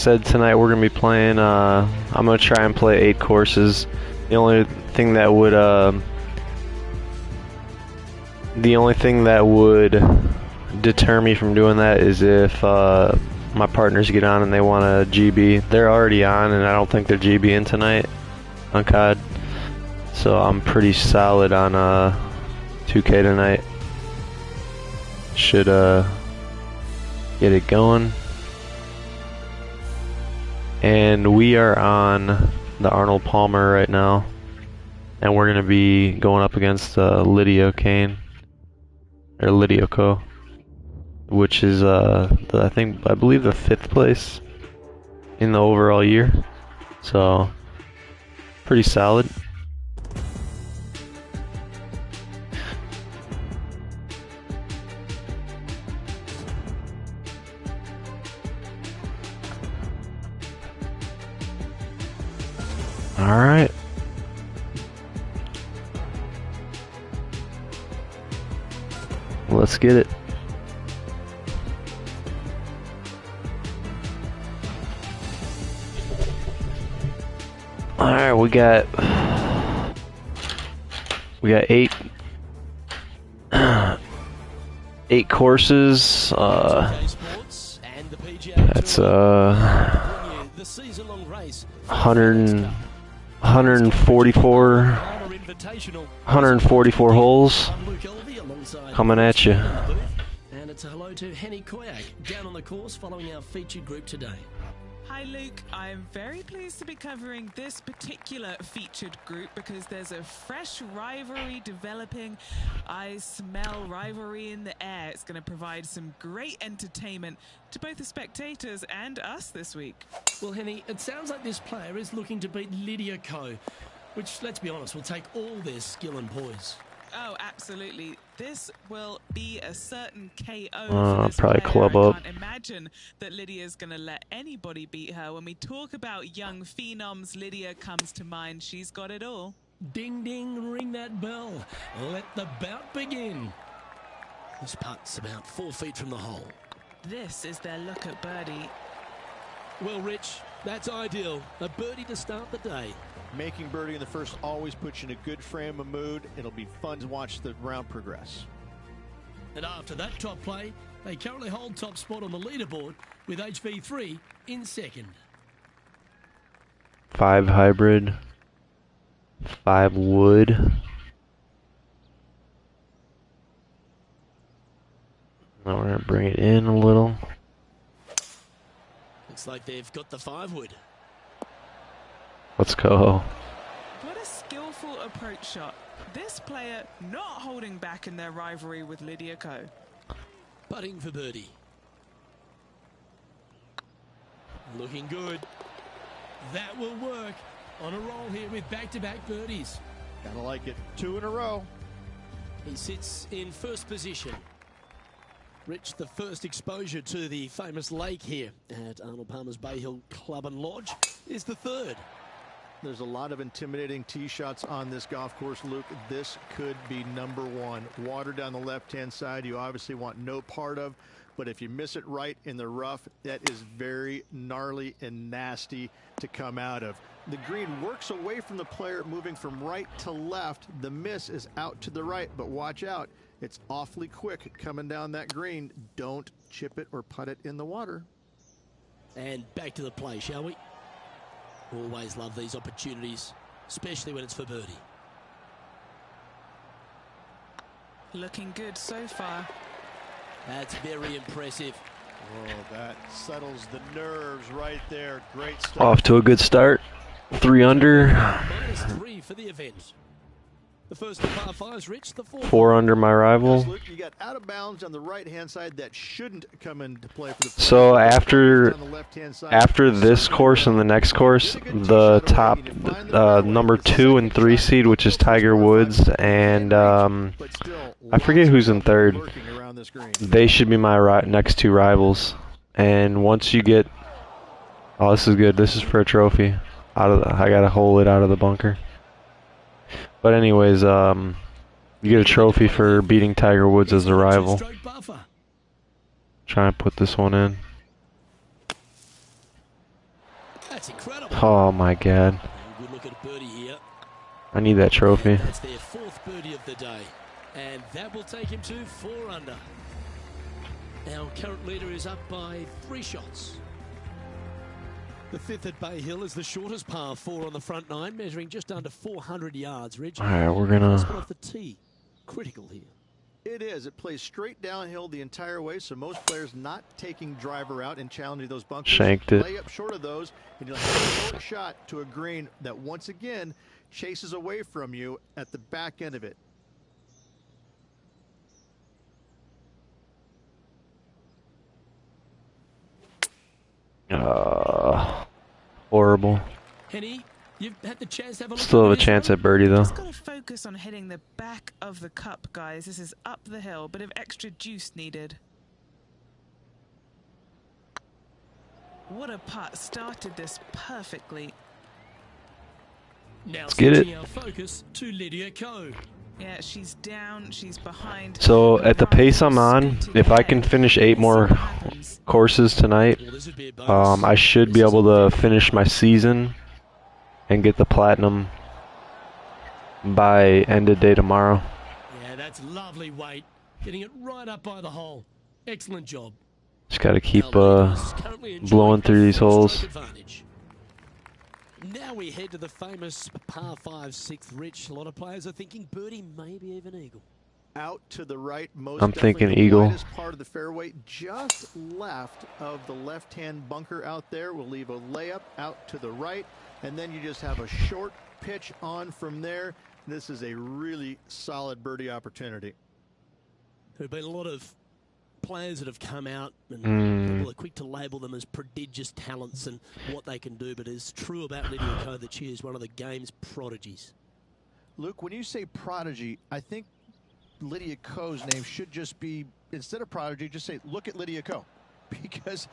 said tonight we're gonna be playing. I'm gonna try and play 8 courses. The only thing that would deter me from doing that is if my partners get on and they want a GB. They're already on, and I don't think they're GBing tonight on COD. So I'm pretty solid on 2K tonight. Should get it going. And we are on the Arnold Palmer right now, and we're gonna be going up against Lydia Kane or Lydia Co, which is I believe the 5th place in the overall year. So pretty solid. All right. Let's get it. All right, we got 8 courses. That's 144 holes coming at you. And it's a hello to Henny Koyak down on the course following our featured group today. Hi Luke, I'm very pleased to be covering this particular featured group because there's a fresh rivalry developing. I smell rivalry in the air. It's going to provide some great entertainment to both the spectators and us this week. Well, Henny, it sounds like this player is looking to beat Lydia Co, which, let's be honest, will take all their skill and poise. Oh, absolutely. This will be a certain KO for this probably player. club up. I can't imagine that Lydia's going to let anybody beat her. When we talk about young phenoms, Lydia comes to mind. She's got it all. Ding, ding, ring that bell. Let the bout begin. This putt's about 4 feet from the hole. This is their look at birdie. Well, Rich, that's ideal. A birdie to start the day. Making birdie in the first always puts you in a good frame of mood. It'll be fun to watch the round progress. And after that top play, they currently hold top spot on the leaderboard with HV3 in second. 5 hybrid, 5 wood. Now we're gonna bring it in a little. Looks like they've got the 5 wood. Let's go. What a skillful approach shot. This player not holding back in their rivalry with Lydia Co. Putting for birdie. Looking good. That will work. On a roll here with back-to-back birdies. Gotta like it. 2 in a row. He sits in first position. Rich, the first exposure to the famous lake here at Arnold Palmer's Bay Hill Club and Lodge is the 3rd. There's a lot of intimidating tee shots on this golf course, Luke. This could be number 1. Water down the left-hand side, you obviously want no part of, but if you miss it right in the rough, that is very gnarly and nasty to come out of. The green works away from the player, moving from right to left. The miss is out to the right, but watch out. It's awfully quick coming down that green. Don't chip it or putt it in the water. And back to the play, shall we? Always love these opportunities, especially when it's for birdie. Looking good so far. That's very impressive. Oh, that settles the nerves right there. Great stuff. Off to a good start. 3 under. -3 for the event. The first of par 5s, Rich. The 4 under my rival. You got out of bounds on the right-hand side that shouldn't come into play for the player. So after this course and the next course, the top number 2 and 3 seed, which is Tiger Woods, and I forget who's in 3rd. They should be my next 2 rivals. And once you get, oh, this is good. This is for a trophy. I gotta hole it out of the bunker. But anyways, you get a trophy for beating Tiger Woods as a rival. Try and put this one in. That's incredible. Oh my God. Good look at a birdie here. I need that trophy. And that's their 4th birdie of the day. And that will take him to 4 under. Our current leader is up by 3 shots. The 5th at Bay Hill is the shortest par 4 on the front 9, measuring just under 400 yards. Rich, All right, we're gonna off the tee. Critical here. It is. It plays straight downhill the entire way, so most players not taking driver out and challenging those bunkers. Shanked it. Lay up short of those, and you'll have a short shot to a green that once again chases away from you at the back end of it. Horrible. Henny, you've had the chance to have a look. Still have a chance at birdie though. Just got to focus on hitting the back of the cup, guys. This is up the hill, bit of extra juice needed. What a putt, started this perfectly. Now Let's get it. Our focus to Lydia Ko. Yeah, she's down, she's behind. So at the pace I'm on, if I can finish 8 more courses tonight, I should be able to finish my season and get the platinum by end of day tomorrow. Yeah, that's lovely weight. Getting it right up by the hole. Excellent job. Just gotta keep blowing through these holes. Now we head to the famous par 5 6th. Rich, a lot of players are thinking birdie, maybe even eagle. Out to the right, most I'm thinking definitely the eagle. widest part of the fairway, just left of the left-hand bunker out there. We'll leave a layup out to the right, and then you just have a short pitch on from there. This is a really solid birdie opportunity. There have been a lot of players that have come out, and people are quick to label them as prodigious talents and what they can do, but it's true about Lydia Ko that she is one of the game's prodigies. Luke, when you say prodigy, I think Lydia Ko's name should just be, instead of prodigy, just say, look at Lydia Ko. Because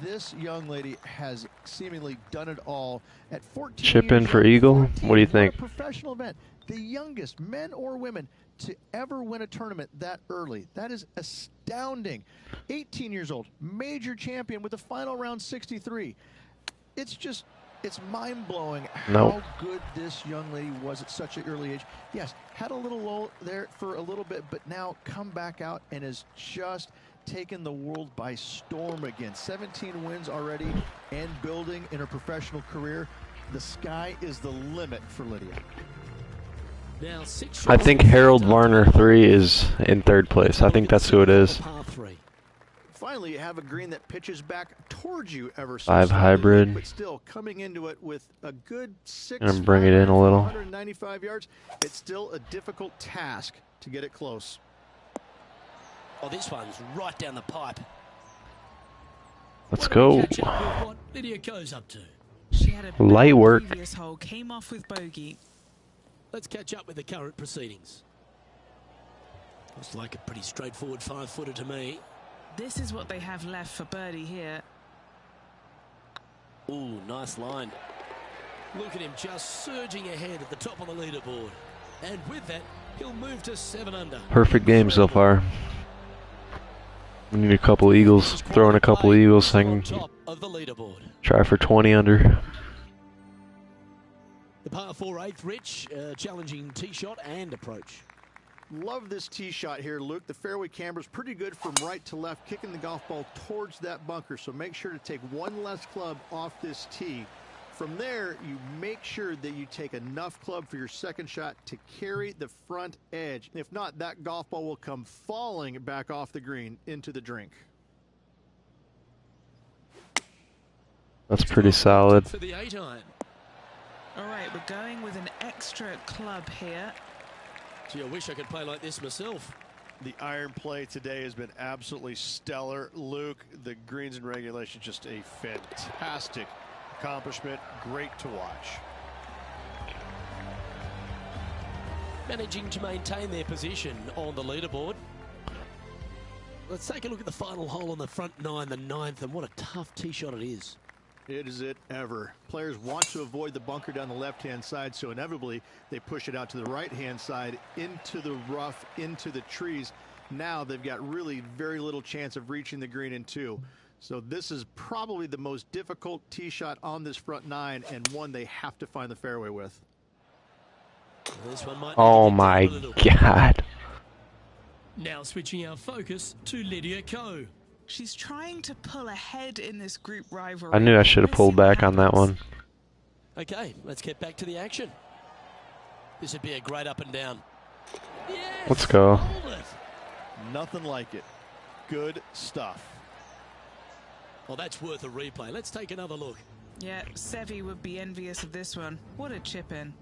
this young lady has seemingly done it all at 14 Chip in years for old. eagle? 14, What do you think? A professional event. The youngest, men or women, to ever win a tournament that early. That is astounding. 18 years old, major champion with the final round 63. It's just, it's mind-blowing how good this young lady was at such an early age. Yes, had a little low there for a little bit, but now come back out and is just taken the world by storm again. 17 wins already and building in her professional career. The sky is the limit for Lydia. Now, 6 I think Harold Varner 3 is in 3rd place. I think that's who it is. Finally, you have a green that pitches back towards you ever so 5 slightly, hybrid. but still coming into it with a good 6. And bring it in a little. 195 yards. It's still a difficult task to get it close. Oh, this one's right down the pipe. Let's go. What Lydia Ko's up to. She had a Light work. previous hole, came off with bogey. Let's catch up with the current proceedings. Looks like a pretty straightforward 5-footer to me. This is what they have left for birdie here. Ooh, nice line. Look at him just surging ahead at the top of the leaderboard. And with that, he'll move to 7 under. Perfect game so far. We need a couple eagles. Throw in a couple eagles so I can Top of the leaderboard. try for 20 under. The par 4 8th, Rich, challenging tee shot and approach. Love this tee shot here, Luke. The fairway camber's pretty good from right to left, kicking the golf ball towards that bunker. So make sure to take one less club off this tee. From there, you make sure that you take enough club for your second shot to carry the front edge. If not, that golf ball will come falling back off the green into the drink. That's pretty solid. For the 8-iron. All right, we're going with an extra club here. Gee, I wish I could play like this myself. The iron play today has been absolutely stellar. Luke, the greens and regulation, just a fantastic accomplishment. Great to watch. Managing to maintain their position on the leaderboard. Let's take a look at the final hole on the front 9, the 9th, and what a tough tee shot it is. It is it ever. Players want to avoid the bunker down the left-hand side, so inevitably they push it out to the right-hand side, into the rough, into the trees. Now they've got really very little chance of reaching the green in 2. So this is probably the most difficult tee shot on this front nine, and one they have to find the fairway with. This one might Oh my God. Now switching our focus to Lydia Ko. She's trying to pull ahead in this group rivalry. I knew I should have Let's pulled see what back on that happens. one. Okay, let's get back to the action. This would be a great up and down. Yes, Let's go. hold it. Nothing like it. Good stuff. Well, that's worth a replay. Let's take another look. Yeah, Sevi would be envious of this one. What a chip in.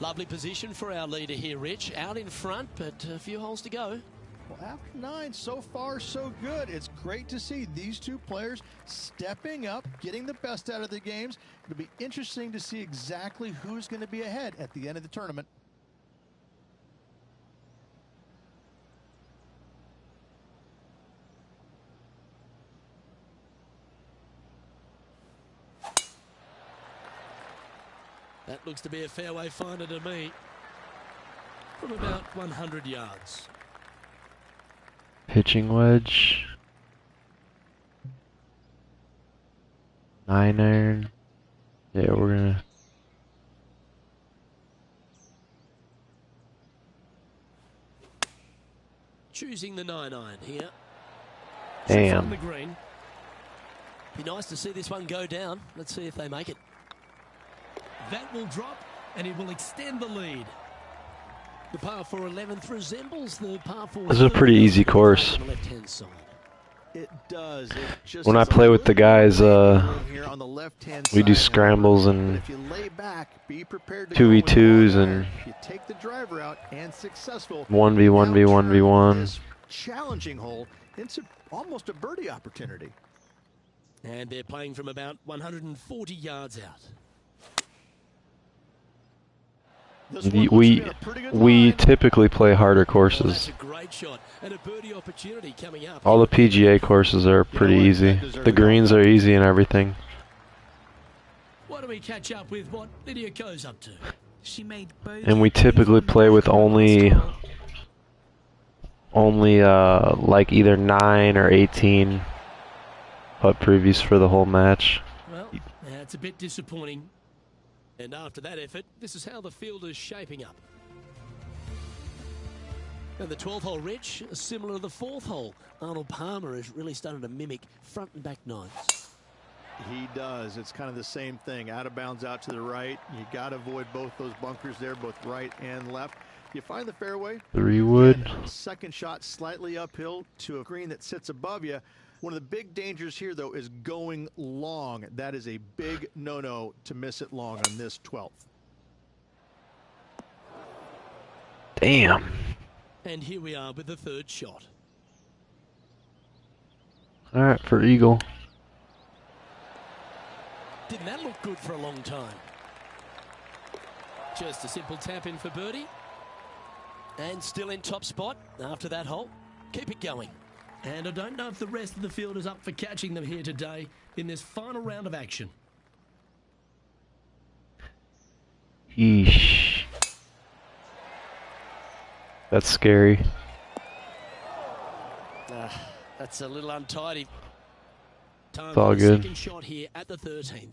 Lovely position for our leader here, Rich. Out in front, but a few holes to go. Well, after 9, so far so good. It's great to see these two players stepping up, getting the best out of the games. It'll be interesting to see exactly who's going to be ahead at the end of the tournament. That looks to be a fairway finder to me. From about 100 yards. Pitching wedge. 9-iron. Yeah, we're gonna. Choosing the 9-iron here. Damn. From the green. Be nice to see this one go down. Let's see if they make it. That will drop, and it will extend the lead. The par 4 11th resembles the par 4. This is a pretty easy course. On the left-hand side. It does. It just When I is a play with the little guys, room here on the left-hand we do side. scrambles But and if you lay back, be prepared to go with 2v2s one and iron. If you take the driver out and successful, 1v1v1v1. this challenging hole into almost a birdie opportunity. And they're playing from about 140 yards out. This one looks to We be a pretty good we line. typically play harder Well, that's courses. a great shot and a birdie opportunity coming up. All the PGA courses are pretty what? easy. That deserves The greens are easy and everything. Why don't we catch up with what Lydia Ko's up to? She made both. And we typically play with only like either 9 or 18 putt previews for the whole match. Well, that's a bit disappointing. And after that effort, this is how the field is shaping up. And the 12th hole, Rich, similar to the 4th hole. Arnold Palmer is really starting to mimic front and back nines. He does. It's kind of the same thing. Out of bounds out to the right. You got to avoid both those bunkers there, both right and left. You find the fairway. 3 wood. Second shot slightly uphill to a green that sits above you. One of the big dangers here, though, is going long. That is a big no-no to miss it long on this 12th. Damn. And here we are with the 3rd shot. All right, for eagle. Didn't that look good for a long time? Just a simple tap in for birdie. And still in top spot after that hole. Keep it going. And I don't know if the rest of the field is up for catching them here today in this final round of action. Yeesh. That's scary. That's a little untidy. Time It's all for the good. second shot here at the 13th.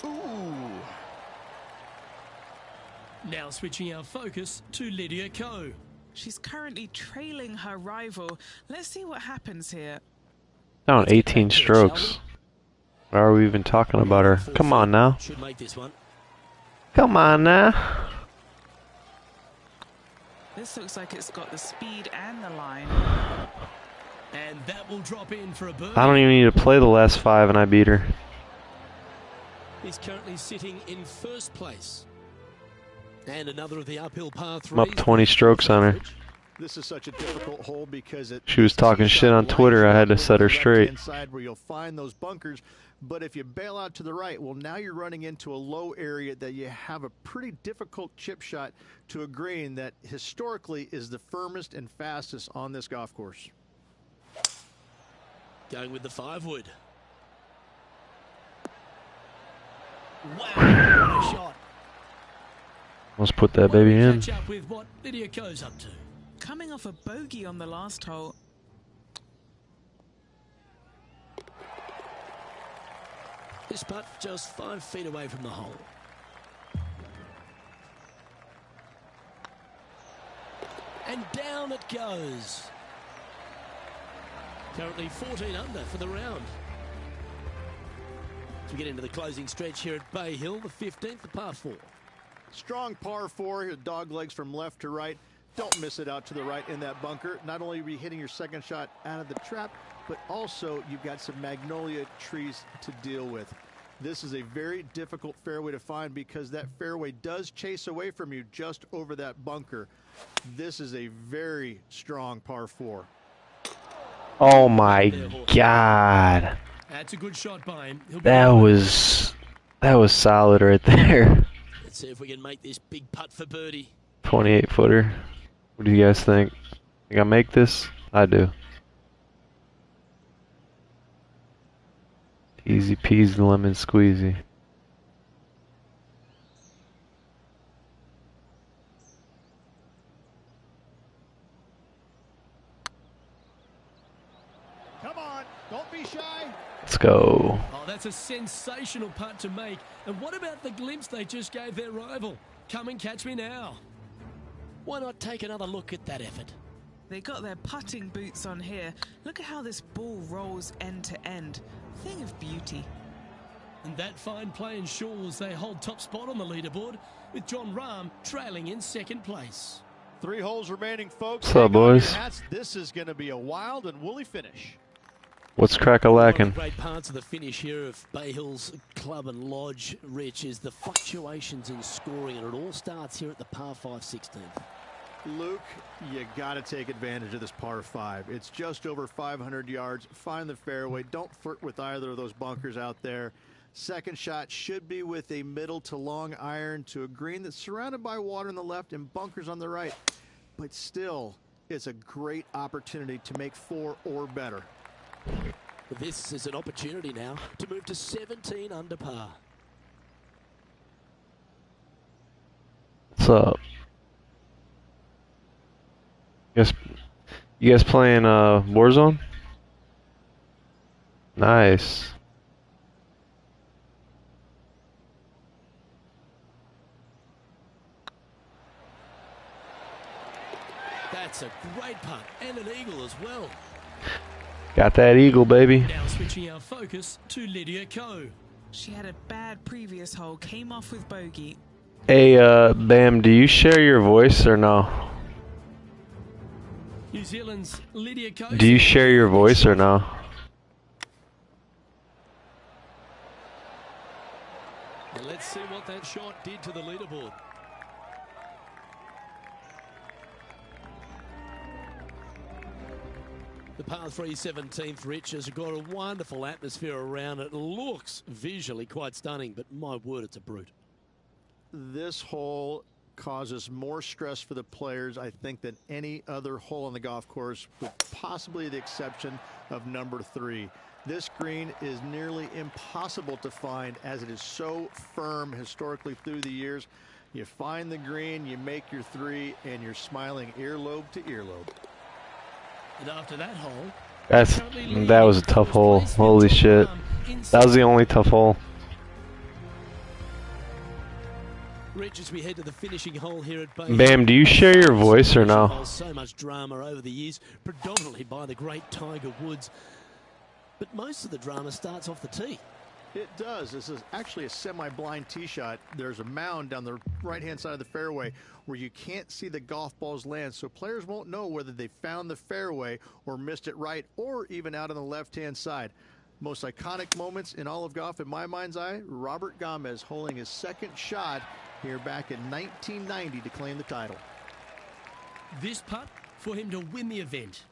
Ooh. Now switching our focus to Lydia Ko. She's currently trailing her rival. Let's see what happens here. Down 18 strokes. Why are we even talking about her? Come on now. Should make this one. Come on now. This looks like it's got the speed and the line. And that will drop in for a birdie. I don't even need to play the last 5 and I beat her. He's currently sitting in first place. And another of the uphill par 3s. I'm up 20 strokes on her. This is such a difficult hole because She was talking shit on Twitter. I had to set her straight. Inside where you'll find those bunkers, but if you bail out to the right, well, now you're running into a low area that you have a pretty difficult chip shot to a green that historically is the firmest and fastest on this golf course. Going with the 5 wood. Wow, what a shot. Let's put that baby in. Catch up with what Lydia Ko's up to. Coming off a bogey on the last hole. This putt just 5 feet away from the hole. And down it goes. Currently 14 under for the round. As we get into the closing stretch here at Bay Hill, the 15th, the par 4. Strong par 4 here, dog legs from left to right. Don't miss it out to the right in that bunker. Not only are you hitting your second shot out of the trap, but also you've got some magnolia trees to deal with. This is a very difficult fairway to find because that fairway does chase away from you just over that bunker. This is a very strong par 4. Oh my God. That's a good shot by him. That was solid right there. Let's see if we can make this big putt for birdie. 28 footer. What do you guys think? Think I make this? I do. Easy peasy lemon squeezy. Come on, don't be shy. Let's go. Oh, that's a sensational putt to make. And what about the glimpse they just gave their rival? Come and catch me now. Why not take another look at that effort? They got their putting boots on here. Look at how this ball rolls end to end. Thing of beauty. And that fine play ensures they hold top spot on the leaderboard, with John Rahm trailing in second place. 3 holes remaining, folks. What's up, boys? This is going to be a wild and woolly finish. What's One of crack-a-lackin'? the great parts of the finish here of Bay Hill's Club and Lodge, Rich, is the fluctuations in scoring, and it all starts here at the par 5 16th. Luke, you got to take advantage of this par 5. It's just over 500 yards. Find the fairway. Don't flirt with either of those bunkers out there. Second shot should be with a middle to long iron to a green that's surrounded by water on the left and bunkers on the right. But still, it's a great opportunity to make 4 or better. This is an opportunity now to move to 17 under par. What's up? You guys playing Warzone? Nice. That's a great putt and an eagle as well. Got that eagle, baby. Now switching our focus to Lydia Ko. She had a bad previous hole, came off with bogey. Hey, Bam, do you share your voice or no? New Zealand's Lydia Ko. Do you share your voice or no? And let's see what that shot did to the leaderboard. The par 3 17th, Rich, has got a wonderful atmosphere around it. Looks visually quite stunning, but my word, it's a brute. This hole causes more stress for the players, I think, than any other hole on the golf course, with possibly the exception of number 3. This green is nearly impossible to find as it is so firm historically through the years. You find the green, you make your 3, and you're smiling earlobe to earlobe. And after that hole, That was a tough hole. Holy shit. That was the only tough hole. Rich, as we head to the finishing hole here at Bay. Bam, do you share your voice or no? So much drama over the years, predominantly by the great Tiger Woods. But most of the drama starts off the tee. It does. This is actually a semi-blind tee shot. There's a mound down the right-hand side of the fairway where you can't see the golf balls land, so players won't know whether they found the fairway or missed it right or even out on the left-hand side. Most iconic moments in all of golf, in my mind's eye, Robert Gomez holding his second shot here back in 1990 to claim the title. This putt for him to win the event.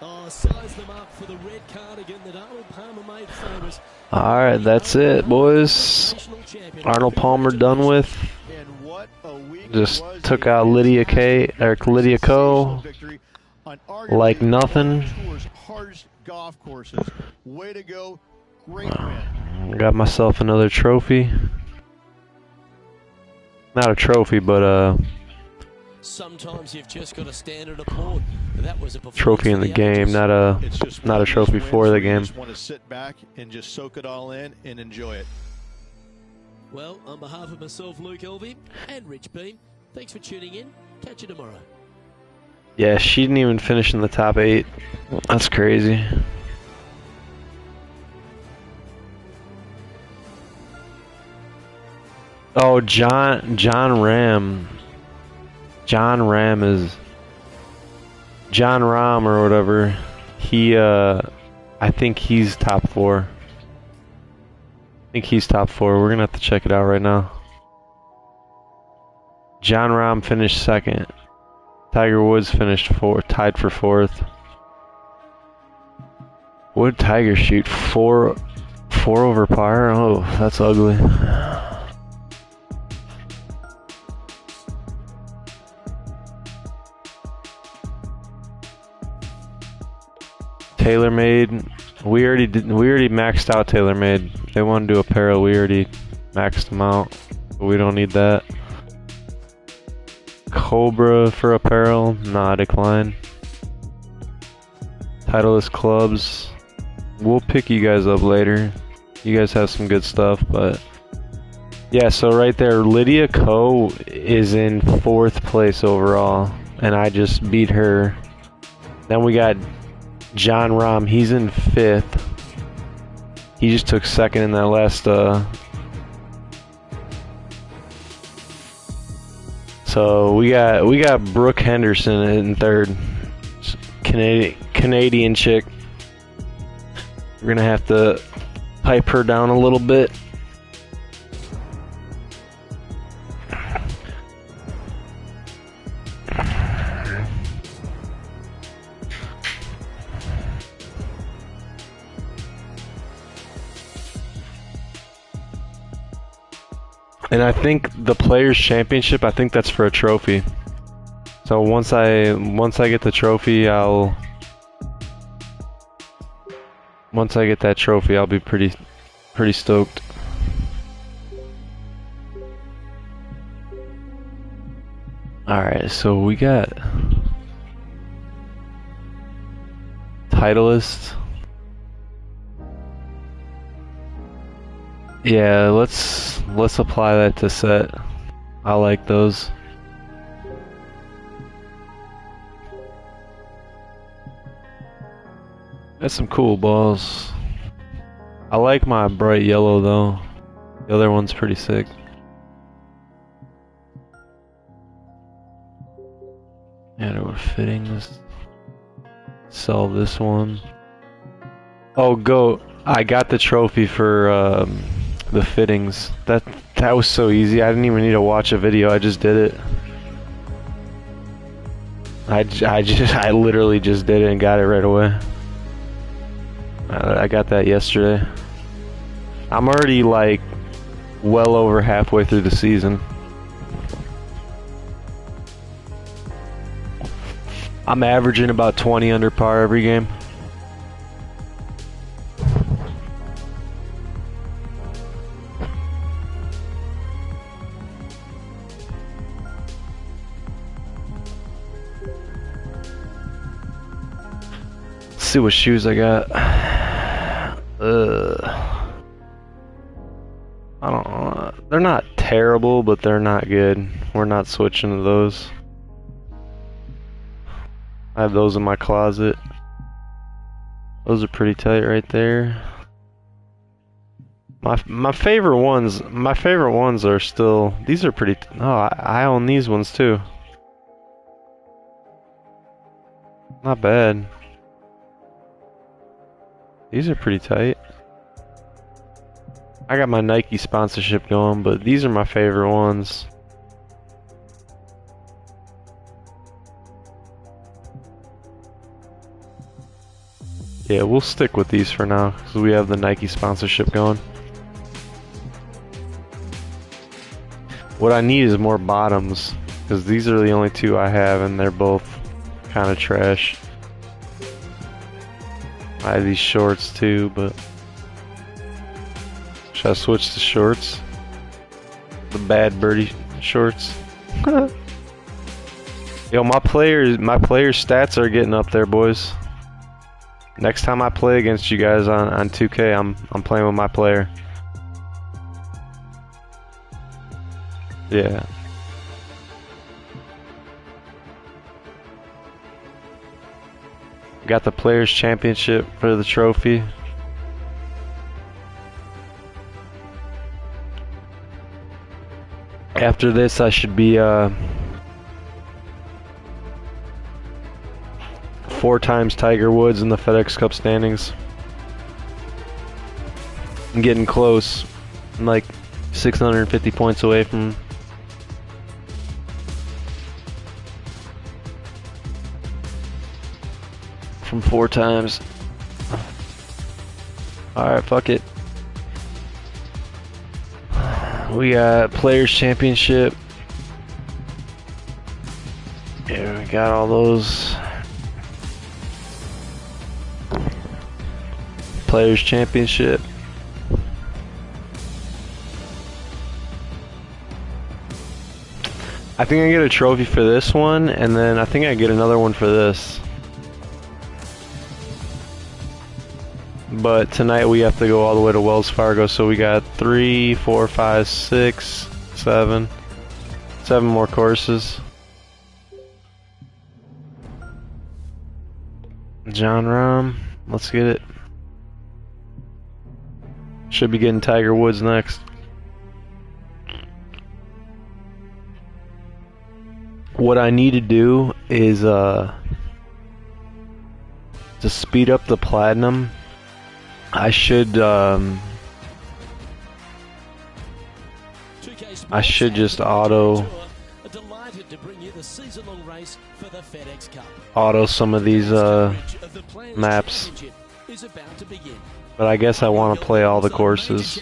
Oh, size them up for the red cardigan that Arnold Palmer made famous. Alright, that's it, boys. Arnold Palmer done with. Just took out Lydia Ko like nothing. Golf courses. Way to go. Great win. Got myself another trophy. Not a trophy, but Sometimes you've just got to stand and applaud. That was a trophy in the game, not a trophy for the game. Just want to sit back and just soak it all in and enjoy it. Well, on behalf of myself, Luke Elvey, and Rich Beam, thanks for tuning in. Catch you tomorrow. Yeah, she didn't even finish in the top 8. That's crazy. Oh, John Ram. John Ram is John Rahm or whatever. He I think he's top 4. I think he's top 4. We're gonna have to check it out right now. John Rahm finished 2nd. Tiger Woods finished 4th, tied for 4th. What did Tiger shoot? 4 over par? Oh, that's ugly. TaylorMade. We already maxed out TaylorMade. They want to do apparel. We already maxed them out. But we don't need that. Cobra for apparel. Nah, decline. Titleist clubs. We'll pick you guys up later. You guys have some good stuff, but yeah, so right there, Lydia Ko is in 4th place overall, and I just beat her. Then we got John Rahm, he's in 5th. He just took 2nd in that last so we got Brooke Henderson in 3rd. Canadian chick. We're gonna have to pipe her down a little bit. And I think the Players Championship, I think that's for a trophy. So once I get the trophy, once I get that trophy, I'll be pretty stoked. Alright, so we got Titleist. Yeah, let's apply that to set. I like those. That's some cool balls. I like my bright yellow though. The other one's pretty sick. Add over fittings. Sell this one. Oh, go! I got the trophy for the fittings. That was so easy. I didn't even need to watch a video. I just did it. I literally just did it and got it right away. I got that yesterday. I'm already like well over halfway through the season. I'm averaging about 20 under par every game. Let's see what shoes I got. I don't know. They're not terrible, but they're not good. We're not switching to those. I have those in my closet. Those are pretty tight right there. My favorite ones are still, these are pretty, oh, I own these ones too. Not bad. These are pretty tight. I got my Nike sponsorship going, but these are my favorite ones. Yeah, we'll stick with these for now, because we have the Nike sponsorship going. What I need is more bottoms, because these are the only two I have, and they're both kind of trash. I have these shorts too, but Should I switch to shorts? The bad birdie shorts. Yo, my players' stats are getting up there, boys. Next time I play against you guys on 2K, I'm playing with my player. Yeah. Got the Players Championship for the trophy. After this, I should be 4 times Tiger Woods in the FedEx Cup standings. I'm getting close. I'm like 650 points away from. From 4 times. Alright, fuck it. We got Players Championship. Yeah, we got all those. Players Championship. I think I get a trophy for this one, and then I think I get another one for this. But tonight we have to go all the way to Wells Fargo, so we got 3, 4, 5, 6, 7 more courses. John Rahm, let's get it. Should be getting Tiger Woods next. What I need to do is to speed up the platinum. I should just auto some of these maps, but I guess I want to play all the courses.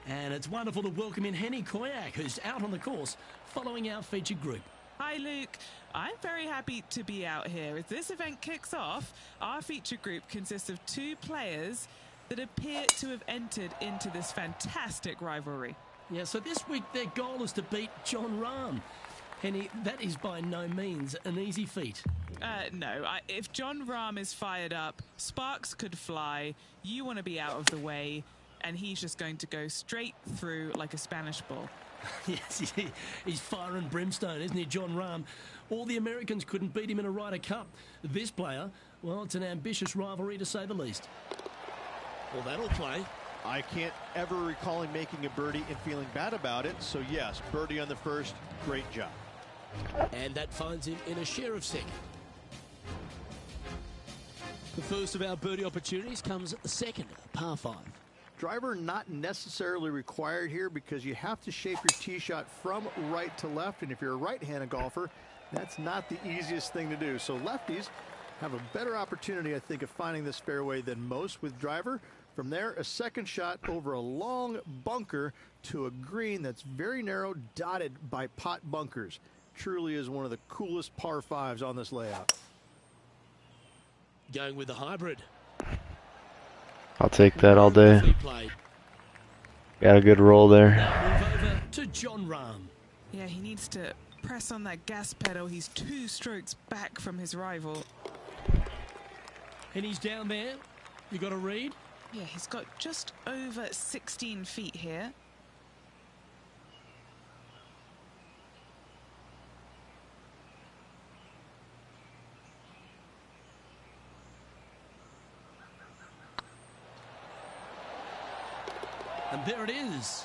And it's wonderful to welcome in Henny Koyak, who's out on the course following our featured group. Hi Luke, I'm very happy to be out here. As this event kicks off, our featured group consists of 2 players that appear to have entered into this fantastic rivalry. Yeah, so this week their goal is to beat John Rahm. Henny, that is by no means an easy feat. No, if John Rahm is fired up, sparks could fly, you want to be out of the way, and he's just going to go straight through like a Spanish ball. Yes, he's fire and brimstone, isn't he, John Rahm? All the Americans couldn't beat him in a Ryder Cup. This player, well, it's an ambitious rivalry to say the least. Well, that'll play. I can't ever recall him making a birdie and feeling bad about it. So, yes, birdie on the first. Great job. And that finds him in a share of second. The first of our birdie opportunities comes second, par 5. Driver not necessarily required here because you have to shape your tee shot from right to left. And if you're a right-handed golfer, that's not the easiest thing to do. So lefties have a better opportunity, I think, of finding this fairway than most with driver. From there, a second shot over a long bunker to a green that's very narrow, dotted by pot bunkers. Truly is one of the coolest par 5s on this layout. Going with the hybrid. I'll take that all day. Got a good roll there. Move over to John Rahm. Yeah, he needs to press on that gas pedal. He's 2 strokes back from his rival. And he's down there. You got a read? Yeah, he's got just over 16 feet here. And there it is.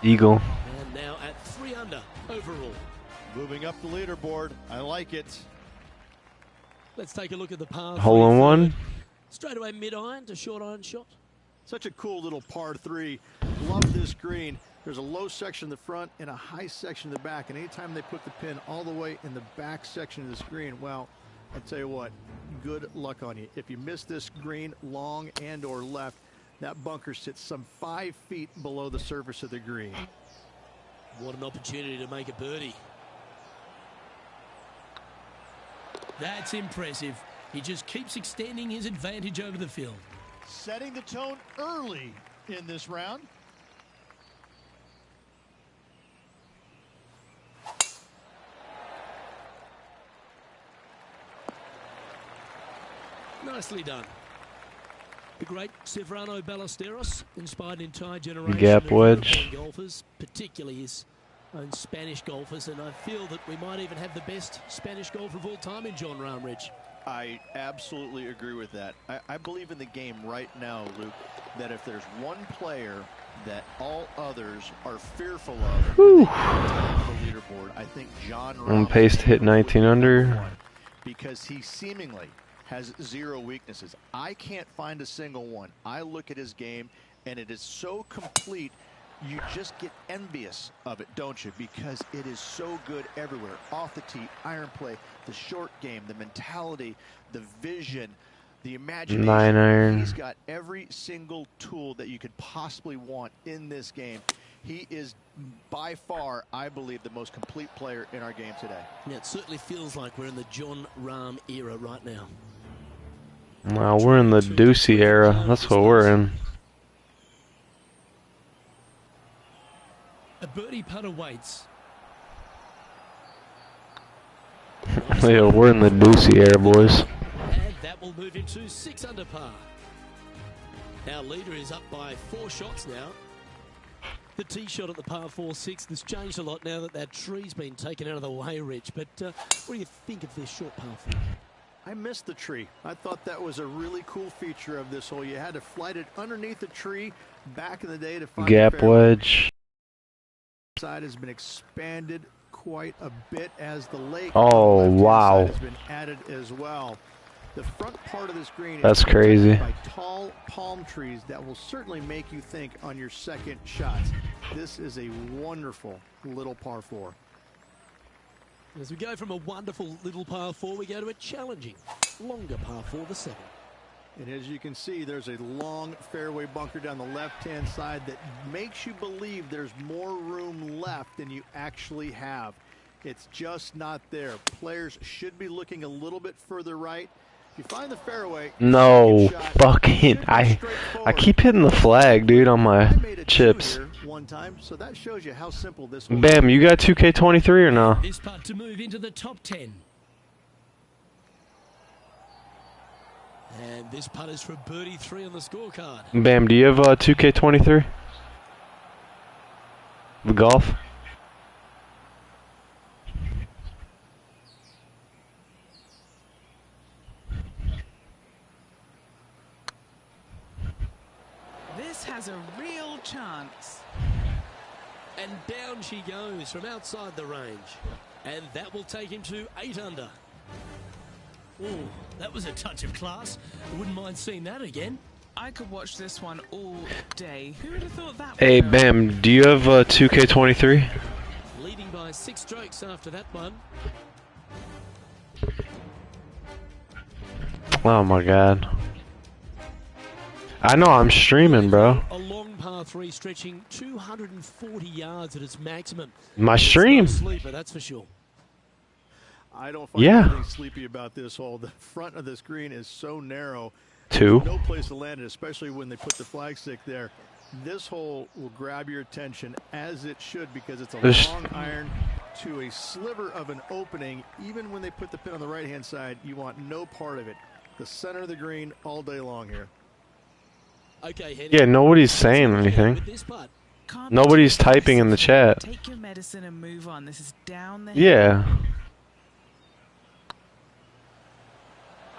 Eagle. And now at 3 under overall. Moving up the leaderboard. I like it. Let's take a look at the par 3. Hole in one. Straight away mid-iron to short iron shot. Such a cool little par 3. Love this green. There's a low section in the front and a high section in the back. And anytime they put the pin all the way in the back section of this green, well, I'll tell you what, good luck on you. If you miss this green long and or left, that bunker sits some 5 feet below the surface of the green. What an opportunity to make a birdie. That's impressive. He just keeps extending his advantage over the field. Setting the tone early in this round. Nicely done. The great Severano Ballesteros inspired an entire generation Gap of wedge. European golfers, particularly his own Spanish golfers, and I feel that we might even have the best Spanish golfer of all time in John Rahm, Rich. I absolutely agree with that. I believe in the game right now, Luke, that if there's one player that all others are fearful of the leaderboard, I think John Rahm On pace to hit 19 under. because he seemingly has zero weaknesses. I can't find a single one. I look at his game, and it is so complete, you just get envious of it, don't you? Because it is so good everywhere. Off the tee, iron play, the short game, the mentality, the vision, the imagination. 9 iron. He's got every single tool that you could possibly want in this game. He is by far, I believe, the most complete player in our game today. Yeah, it certainly feels like we're in the John Rahm era right now. Wow, we're in the Ducey era. That's what we're in. A birdie putt awaits. Yeah, we're in the Ducey era, boys. And that will move him to 6 under par. Our leader is up by 4 shots now. The tee shot at the par 4-6 has changed a lot now that that tree's been taken out of the way, Rich. But what do you think of this short par 4? I missed the tree. I thought that was a really cool feature of this hole. You had to flight it underneath the tree back in the day to find Gap the fairway. wedge. Side has been expanded quite a bit as the lake Oh, on the left-hand wow. side has been added as well. The front part of this green That's is crazy. by tall palm trees that will certainly make you think on your second shots. This is a wonderful little par 4. As we go from a wonderful little par 4, we go to a challenging, longer par 4, the 7. And as you can see, there's a long fairway bunker down the left-hand side that makes you believe there's more room left than you actually have. It's just not there. Players should be looking a little bit further right. If you find the fairway, No, second shot fucking, should be I straightforward. keep hitting the flag, dude, on I my made a 2 chips. here one time, so that shows you how simple this one Bam, you got 2K23 or no? This putt to move into the top 10. And this putt is for birdie 3 on the scorecard. Bam, do you have 2K23? The golf? This has a real chance. And down she goes from outside the range. And that will take him to 8 under. Oh, that was a touch of class. I wouldn't mind seeing that again. I could watch this one all day. Who would have thought that? Hey, would go? Bam, do you have 2K23? Leading by 6 strokes after that one. Oh my god. I know, I'm streaming, bro. A long par 3 stretching 240 yards at its maximum. My It's stream. no sleeper, that's for sure. I don't find Yeah. anything sleepy about this hole. The front of this green is so narrow. 2. No place to land it, especially when they put the flag stick there. This hole will grab your attention, as it should, because it's a This- long iron to a sliver of an opening. Even when they put the pin on the right-hand side, you want no part of it. The center of the green all day long here. Okay, Henry. Yeah, nobody's saying anything. With this putt. Can't be Nobody's too typing in the aggressive. chat. Take your medicine and move on. This is down the hill. Yeah.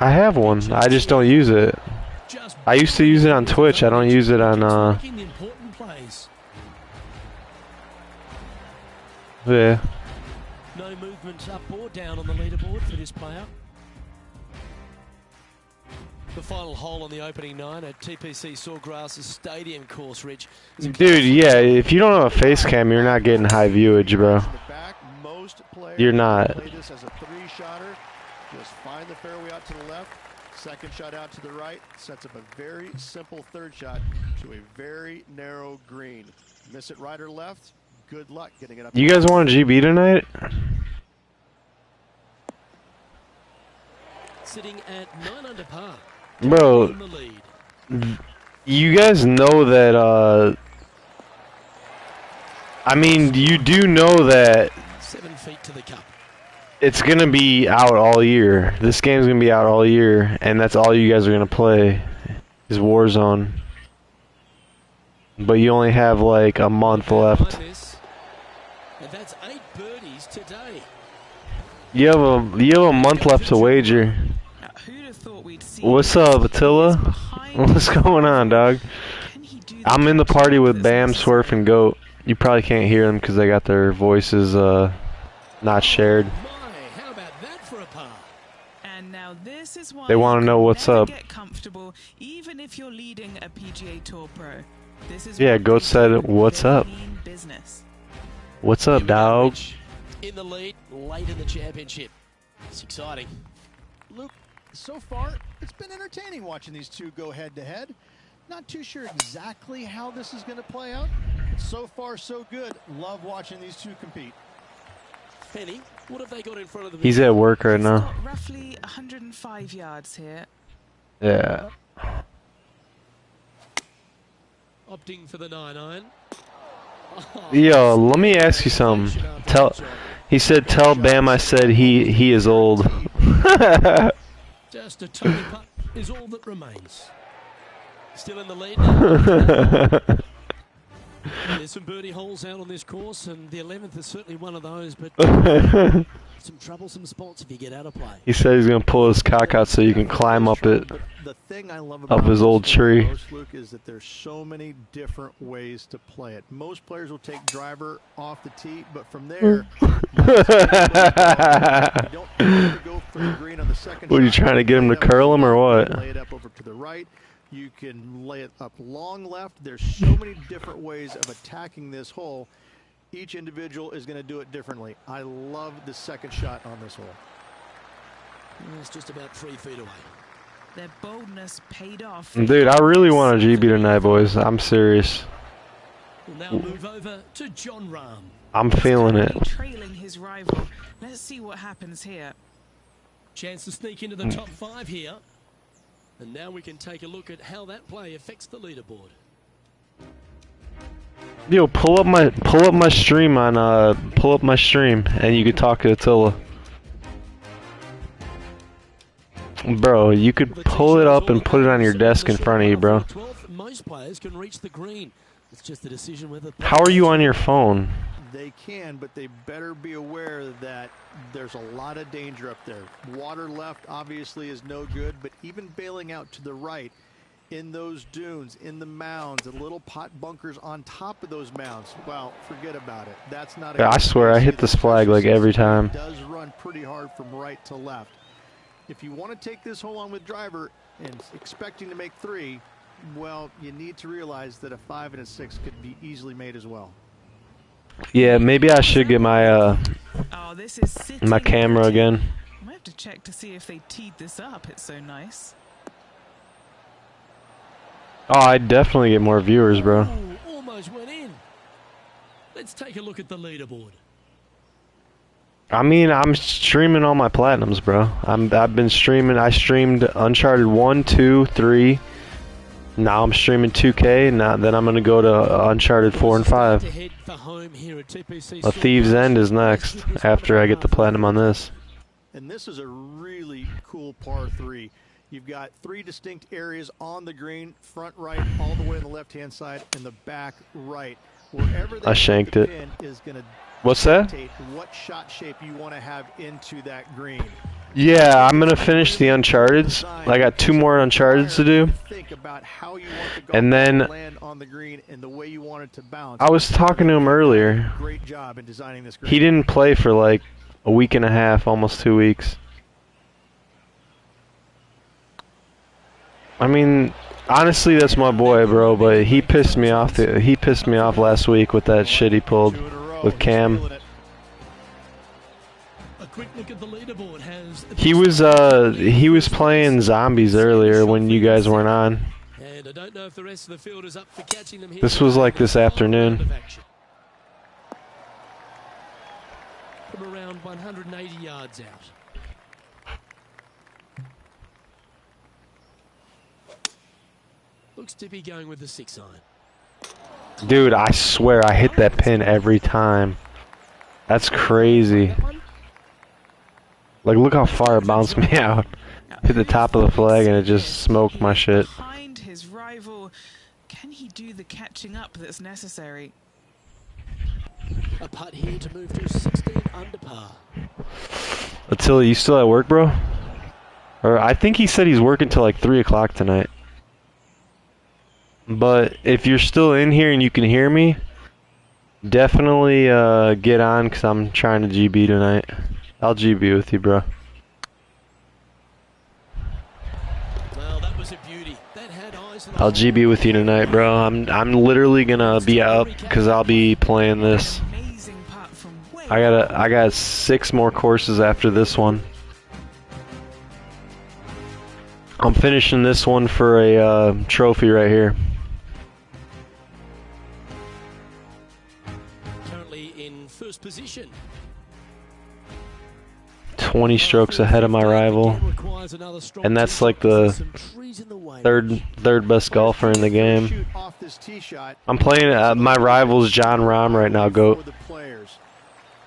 I have one. I just don't use it. Just I used to use it on Twitch. I don't use it on, making the important plays. yeah. No movement up or down on the leaderboard for this player. The final hole on the opening 9 at TPC Sawgrass Stadium course, Rich. Dude, yeah, if you don't have a face cam, you're not getting high viewage, bro. In the back, most players You're not. play this as a 3-shotter. Just find the fairway out to the left. Second shot out to the right. Sets up a very simple third shot to a very narrow green. Miss it right or left. Good luck getting it up. You guys want a GB tonight? Sitting at 9 under par. Bro, In the lead. You guys know that, I mean, you do know that 7 feet to the cup. it's going to be out all year. This game's going to be out all year, and that's all you guys are going to play is Warzone. But you only have like a month left. And that's 8 birdies today. You have a month left to wager. What's up, Attila? What's going on, dog? I'm in the party with Bam, Swerf, and Goat. You probably can't hear them because they got their voices not shared. How about that for a par? And now this is why They want to know what's up. get comfortable, even if you're leading a PGA Tour Pro. This is Yeah, Goat said, "What's up? What's up, dog?" In the lead, late in the championship. It's exciting. Luke, so far, it's been entertaining watching these two go head-to-head. Not too sure exactly how this is going to play out. So far, so good. Love watching these two compete. Penny, what have they got in front of them? He's at work right now. Got roughly 105 yards here. Yeah. Opting for the 9-iron. Yo, let me ask you something. He said, "Tell Bam I said he is old." Just a tiny putt is all that remains. Still in the lead now. There's some birdie holes out on this course, and the 11th is certainly one of those, but some troublesome spots if you get out of play. He said he's gonna pull his cock out so you can climb up it. The thing I love Up about his old tree. most, Luke, is that there's so many different ways to play it. Most players will take driver off the tee, but from there, you don't have to go for the green on the second What are you shot. trying to get him to curl him or what? Lay it up over to the right. You can lay it up long left. There's so many different ways of attacking this hole. Each individual is going to do it differently. I love the second shot on this hole. It's just about 3 feet away. Their boldness paid off. Dude, I really want a GB tonight, boys. I'm serious. We'll now move over to John Rahm. I'm feeling it. Trailing his rival. Let's see what happens here. Chance to sneak into the top 5 here. And now we can take a look at how that play affects the leaderboard. Yo, pull up my stream on pull up my stream and you can talk to Attila. Bro, you could pull it up and put it on your desk in front of you, bro. Most players can reach the green. It's just a decision whether. How are you on your phone? They can, but they better be aware that there's a lot of danger up there. Water left obviously is no good, but even bailing out to the right in those dunes, in the mounds, the little pot bunkers on top of those mounds, well, forget about it. That's not. Yeah, I swear I hit this flag like every time. It does run pretty hard from right to left. If you want to take this hole on with driver and expecting to make 3, well, you need to realize that a 5 and a 6 could be easily made as well. Yeah, maybe I should get my This is my camera again. I might have to check to see if they teed this up. It's so nice. Oh, I'd definitely get more viewers, bro. Ooh, almost went in. Let's take a look at the leaderboard. I mean, I'm streaming all my platinums, bro. I've been streaming. I streamed Uncharted 1, 2, 3. Now I'm streaming 2K. Now then I'm gonna go to Uncharted 4 and 5. A Thieves End is next after I get the platinum on this. And this is a really cool par 3. You've got 3 distinct areas on the green, front right, all the way on the left-hand side, and the back right. Wherever I shanked it. is going to What's that? dictate what shot shape you want to have into that green. Yeah, I'm gonna finish the Uncharted's. I got 2 more Uncharted's to do. Think about how you want the golf And then to land on the green and the way you want it to bounce. I was talking to him earlier. Great job in designing this green. He didn't play for like a week and a half, almost 2 weeks. I mean, honestly, that's my boy, bro. But he pissed me off. He pissed me off last week with that shit he pulled with Cam. A quick look at the leaderboard has He was playing zombies earlier when you guys weren't on. And I don't know if the rest of the field is up for catching them here. This was like this afternoon. From around 180 yards out. looks to be going with the 6-iron. Dude, I swear I hit that pin every time. That's crazy. Like, look how far it bounced me out. Hit the top of the flag and it just smoked my shit. Behind his rival, can he do the catching up that's necessary? A putt here to move to 16 under par. Attila, you still at work, bro? Or I think he said he's working till like 3 o'clock tonight. But if you're still in here and you can hear me, definitely get on, because I'm trying to GB tonight. I'll GB with you, bro. Well, that was a beauty. That had eyes and I'll GB with you tonight, bro. I'm literally gonna be up because I'll be playing this. I got 6 more courses after this one. I'm finishing this one for a trophy right here. Currently in first position. 20 strokes ahead of my rival, and that's like the third best golfer in the game. I'm playing my rival's John Rahm right now, GOAT.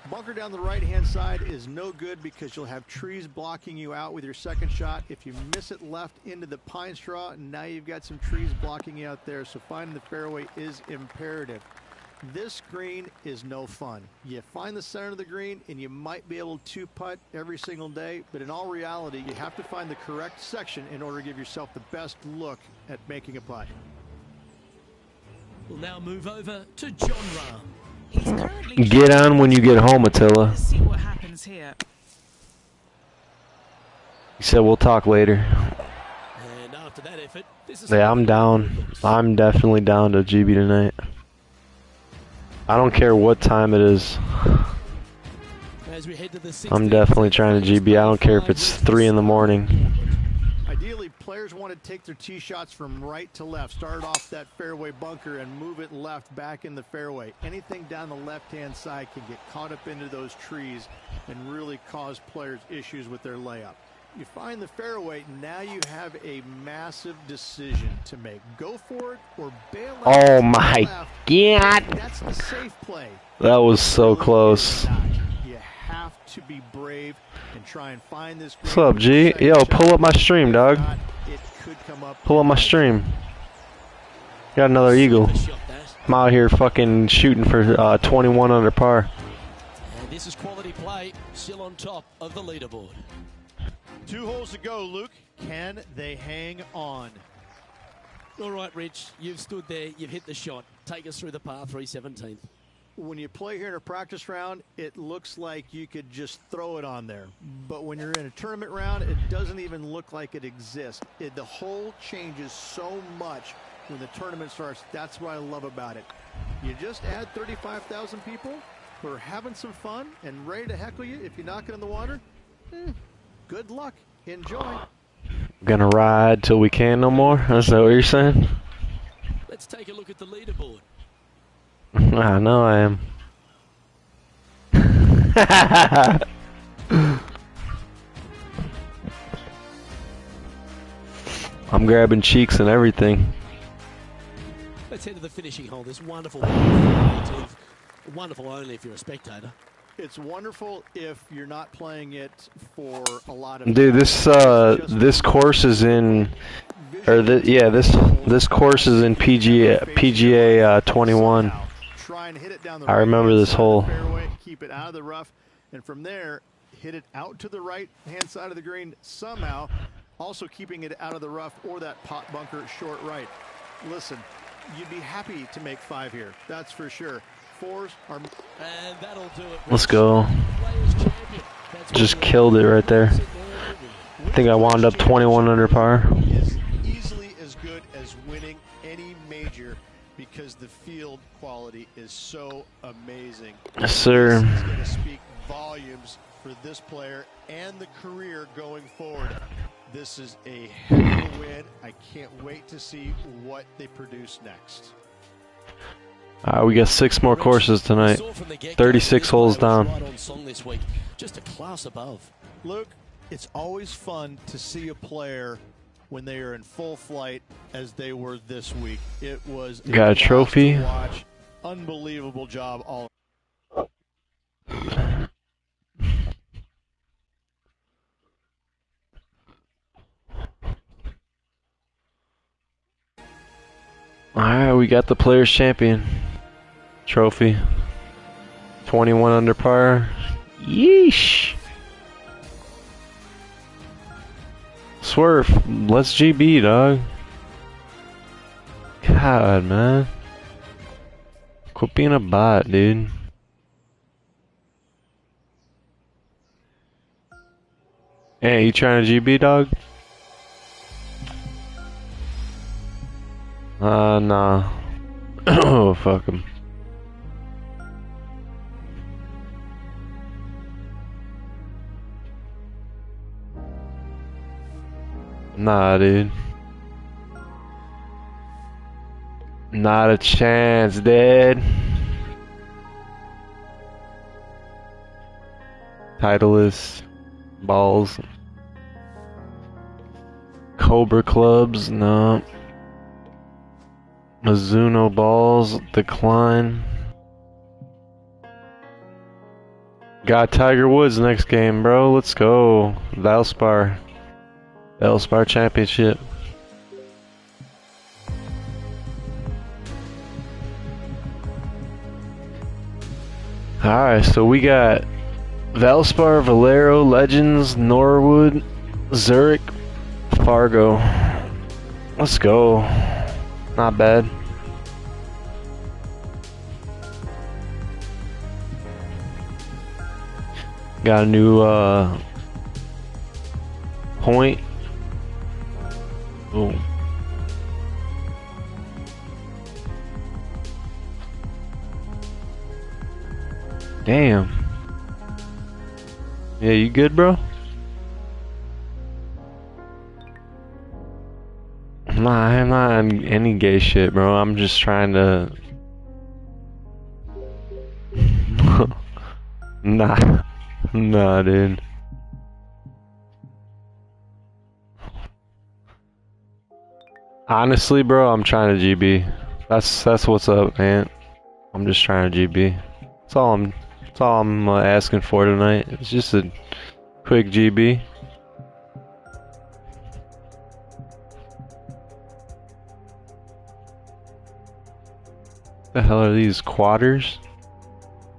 Bunker down the right-hand side is no good because you'll have trees blocking you out with your second shot. If you miss it left into the pine straw, now you've got some trees blocking you out there, so finding the fairway is imperative. This green is no fun. You find the center of the green and you might be able to putt every single day, but in all reality, you have to find the correct section in order to give yourself the best look at making a putt. We'll now move over to John Rahm. Get on when you get home, Attila. Let's see what happens here. He said we'll talk later. And after that effort, this is Yeah, I'm down. I'm definitely down to GB tonight. I don't care what time it is. as we head to the I'm definitely trying to GB. I don't care if it's 3 in the morning. Ideally, players want to take their tee shots from right to left. Start off that fairway bunker and move it left back in the fairway. Anything down the left-hand side can get caught up into those trees and really cause players issues with their layup. You find the fairway, now you have a massive decision to make. Go for it or bail out. Oh my God. That's the safe play. That was so close. You have to be brave and try and find this. What's up, G? Yo, pull up my stream, dog. It could come up. Pull up my stream. Got another eagle. I'm out here fucking shooting for 21 under par. And this is quality play, still on top of the leaderboard. 2 holes to go, Luke. Can they hang on? All right, Rich, you've stood there, you've hit the shot. Take us through the par 3 17th. When you play here in a practice round, it looks like you could just throw it on there. But when you're in a tournament round, it doesn't even look like it exists. The hole changes so much when the tournament starts. That's what I love about it. You just add 35,000 people who are having some fun and ready to heckle you if you knock it in the water. Good luck. Enjoy. Gonna ride till we can no more? Is that what you're saying? Let's take a look at the leaderboard. I know I am. I'm grabbing cheeks and everything. Let's head to the finishing hole. This wonderful, wonderful only if you're a spectator. It's wonderful if you're not playing it for a lot of. Dude, this course is in, or this course is in PGA 21. Try and hit it down the I remember this hole. fairway, keep it out of the rough, and from there hit it out to the right hand side of the green somehow, also keeping it out of the rough or that pot bunker short right. Listen, you'd be happy to make 5 here, that's for sure. 4s are. And that'll do it. Let's go. Just killed it right there. I think I wound up 21 under par. Is easily as good as winning any major because the field quality is so amazing. Yes, sir. This is going to speak volumes for this player and the career going forward. This is a heck of a win. I can't wait to see what they produce next. We got 6 more courses tonight. 36 holes down. Just a class above. Luke, it's always fun to see a player when they are in full flight as they were this week. It was got a trophy. To watch. Unbelievable job all. Alright, we got the Players Champion trophy. 21 under par. Yeesh. Swerve, let's GB, dog. God, man. Quit being a bot, dude. Hey, you trying to GB, dog? Nah. Oh, fuck him. Nah, dude. Not a chance, dude. Titleist. Balls. Cobra clubs, no. Mizuno balls, decline. Got Tiger Woods next game, bro. Let's go. Valspar. Valspar Championship. Alright, so we got Valspar, Valero, Legends, Norwood, Zurich, Fargo. Let's go. Not bad. Got a new point. Boom. Damn. Yeah, you good, bro? Nah, I'm not on any gay shit, bro. I'm just trying to... Nah. Nah, dude. Honestly, bro, I'm trying to GB. That's what's up, man. I'm just trying to GB. That's all I'm asking for tonight. It's just a quick GB. The hell are these quarters?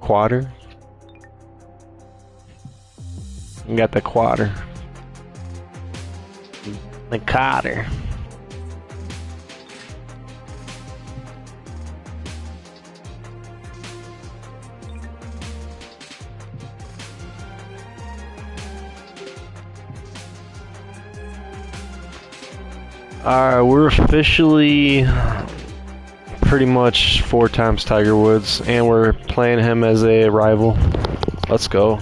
Quarter? You got the quarter. The quarter. Alright, we're officially pretty much 4 times Tiger Woods, and we're playing him as a rival. Let's go.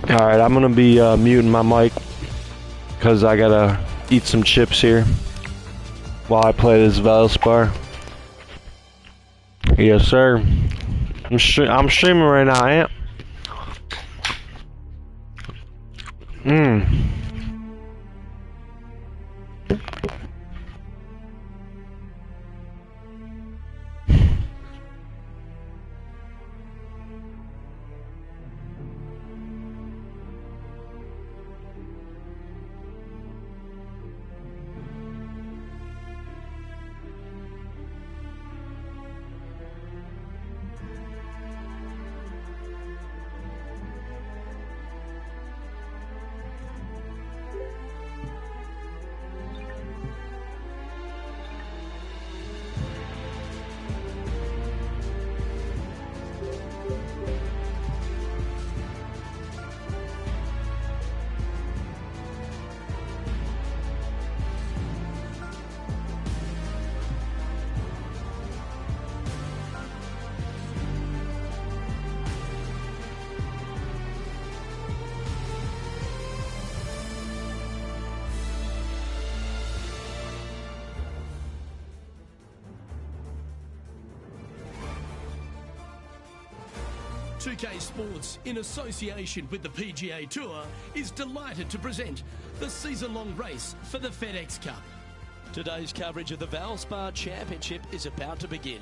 Alright, I'm gonna be muting my mic because I gotta eat some chips here while I play this Valspar. Yes, sir. I'm streaming right now, Amp. 2K Sports, in association with the PGA Tour, is delighted to present the season-long race for the FedEx Cup. Today's coverage of the Valspar Championship is about to begin.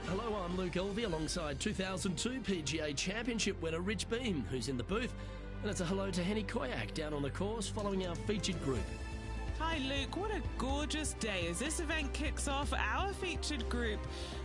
Hello, I'm Luke Elvey alongside 2002 PGA Championship winner Rich Beem, who's in the booth. And it's a hello to Henny Koyak down on the course following our featured group. Hi Luke, what a gorgeous day as this event kicks off our featured group.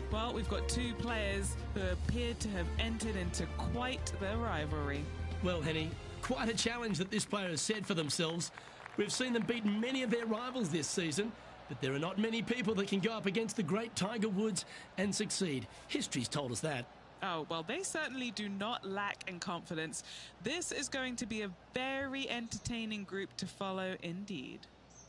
Well, we've got two players who appear to have entered into quite the rivalry. Well, Henny, quite a challenge that this player has set for themselves. We've seen them beat many of their rivals this season, but there are not many people that can go up against the great Tiger Woods and succeed. History's told us that. Oh, well, they certainly do not lack in confidence. This is going to be a very entertaining group to follow indeed.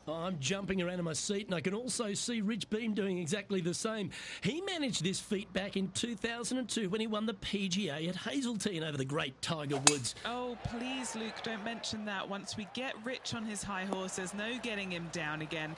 I'm jumping around in my seat, and I can also see Rich Beem doing exactly the same. He managed this feat back in 2002 when he won the PGA at Hazeltine over the great Tiger Woods. Oh, please, Luke, don't mention that. Once we get Rich on his high horse, there's no getting him down again.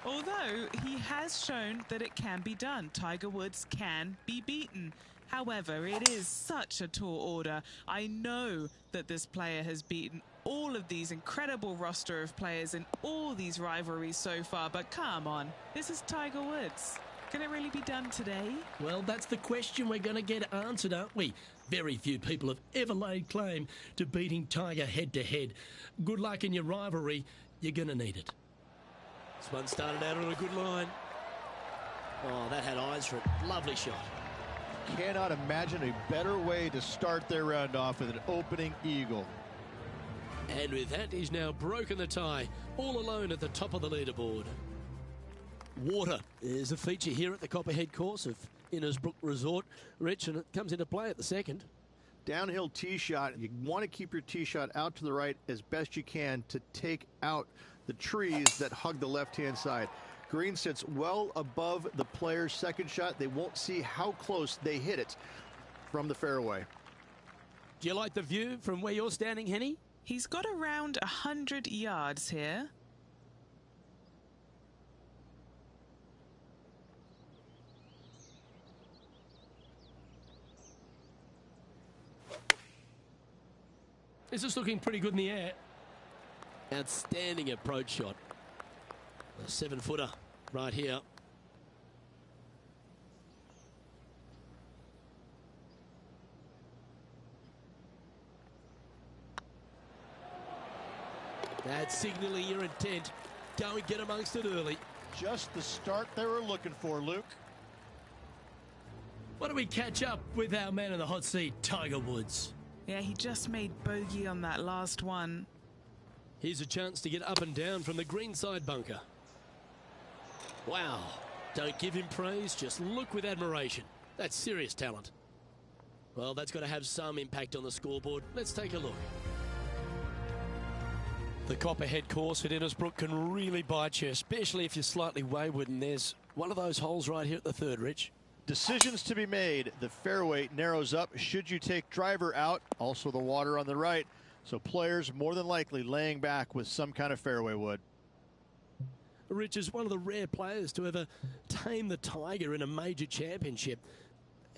Although he has shown that it can be done. Tiger Woods can be beaten. However, it is such a tall order. I know that this player has beaten all of these incredible roster of players in all these rivalries so far, but come on, this is Tiger Woods. Can it really be done today? Well, that's the question we're going to get answered, aren't we? Very few people have ever laid claim to beating Tiger head-to-head. Good luck in your rivalry. You're going to need it. This one started out on a good line. Oh, that had eyes for it. Lovely shot. Cannot imagine a better way to start their round off with an opening eagle. And with that, he's now broken the tie, all alone at the top of the leaderboard. Water is a feature here at the Copperhead course of Innisbrook Resort, Rich, and it comes into play at the second. Downhill tee shot. You want to keep your tee shot out to the right as best you can to take out the trees that hug the left-hand side. Green sits well above the player's second shot. They won't see how close they hit it from the fairway. Do you like the view from where you're standing, Henny? He's got around 100 yards here. This is looking pretty good in the air. Outstanding approach shot. A 7-footer right here. That's signaling your intent. Go and get amongst it early. Just the start they were looking for, Luke. Why don't we catch up with our man in the hot seat, Tiger Woods? Yeah, he just made bogey on that last one. Here's a chance to get up and down from the greenside bunker. Wow. Don't give him praise, just look with admiration. That's serious talent. Well, that's got to have some impact on the scoreboard. Let's take a look. The Copperhead course at Innisbrook can really bite you, especially if you're slightly wayward, and there's one of those holes right here at the third, Rich. Decisions to be made. The fairway narrows up. Should you take driver out? Also the water on the right. So players more than likely laying back with some kind of fairway wood. Rich is one of the rare players to ever tame the Tiger in a major championship.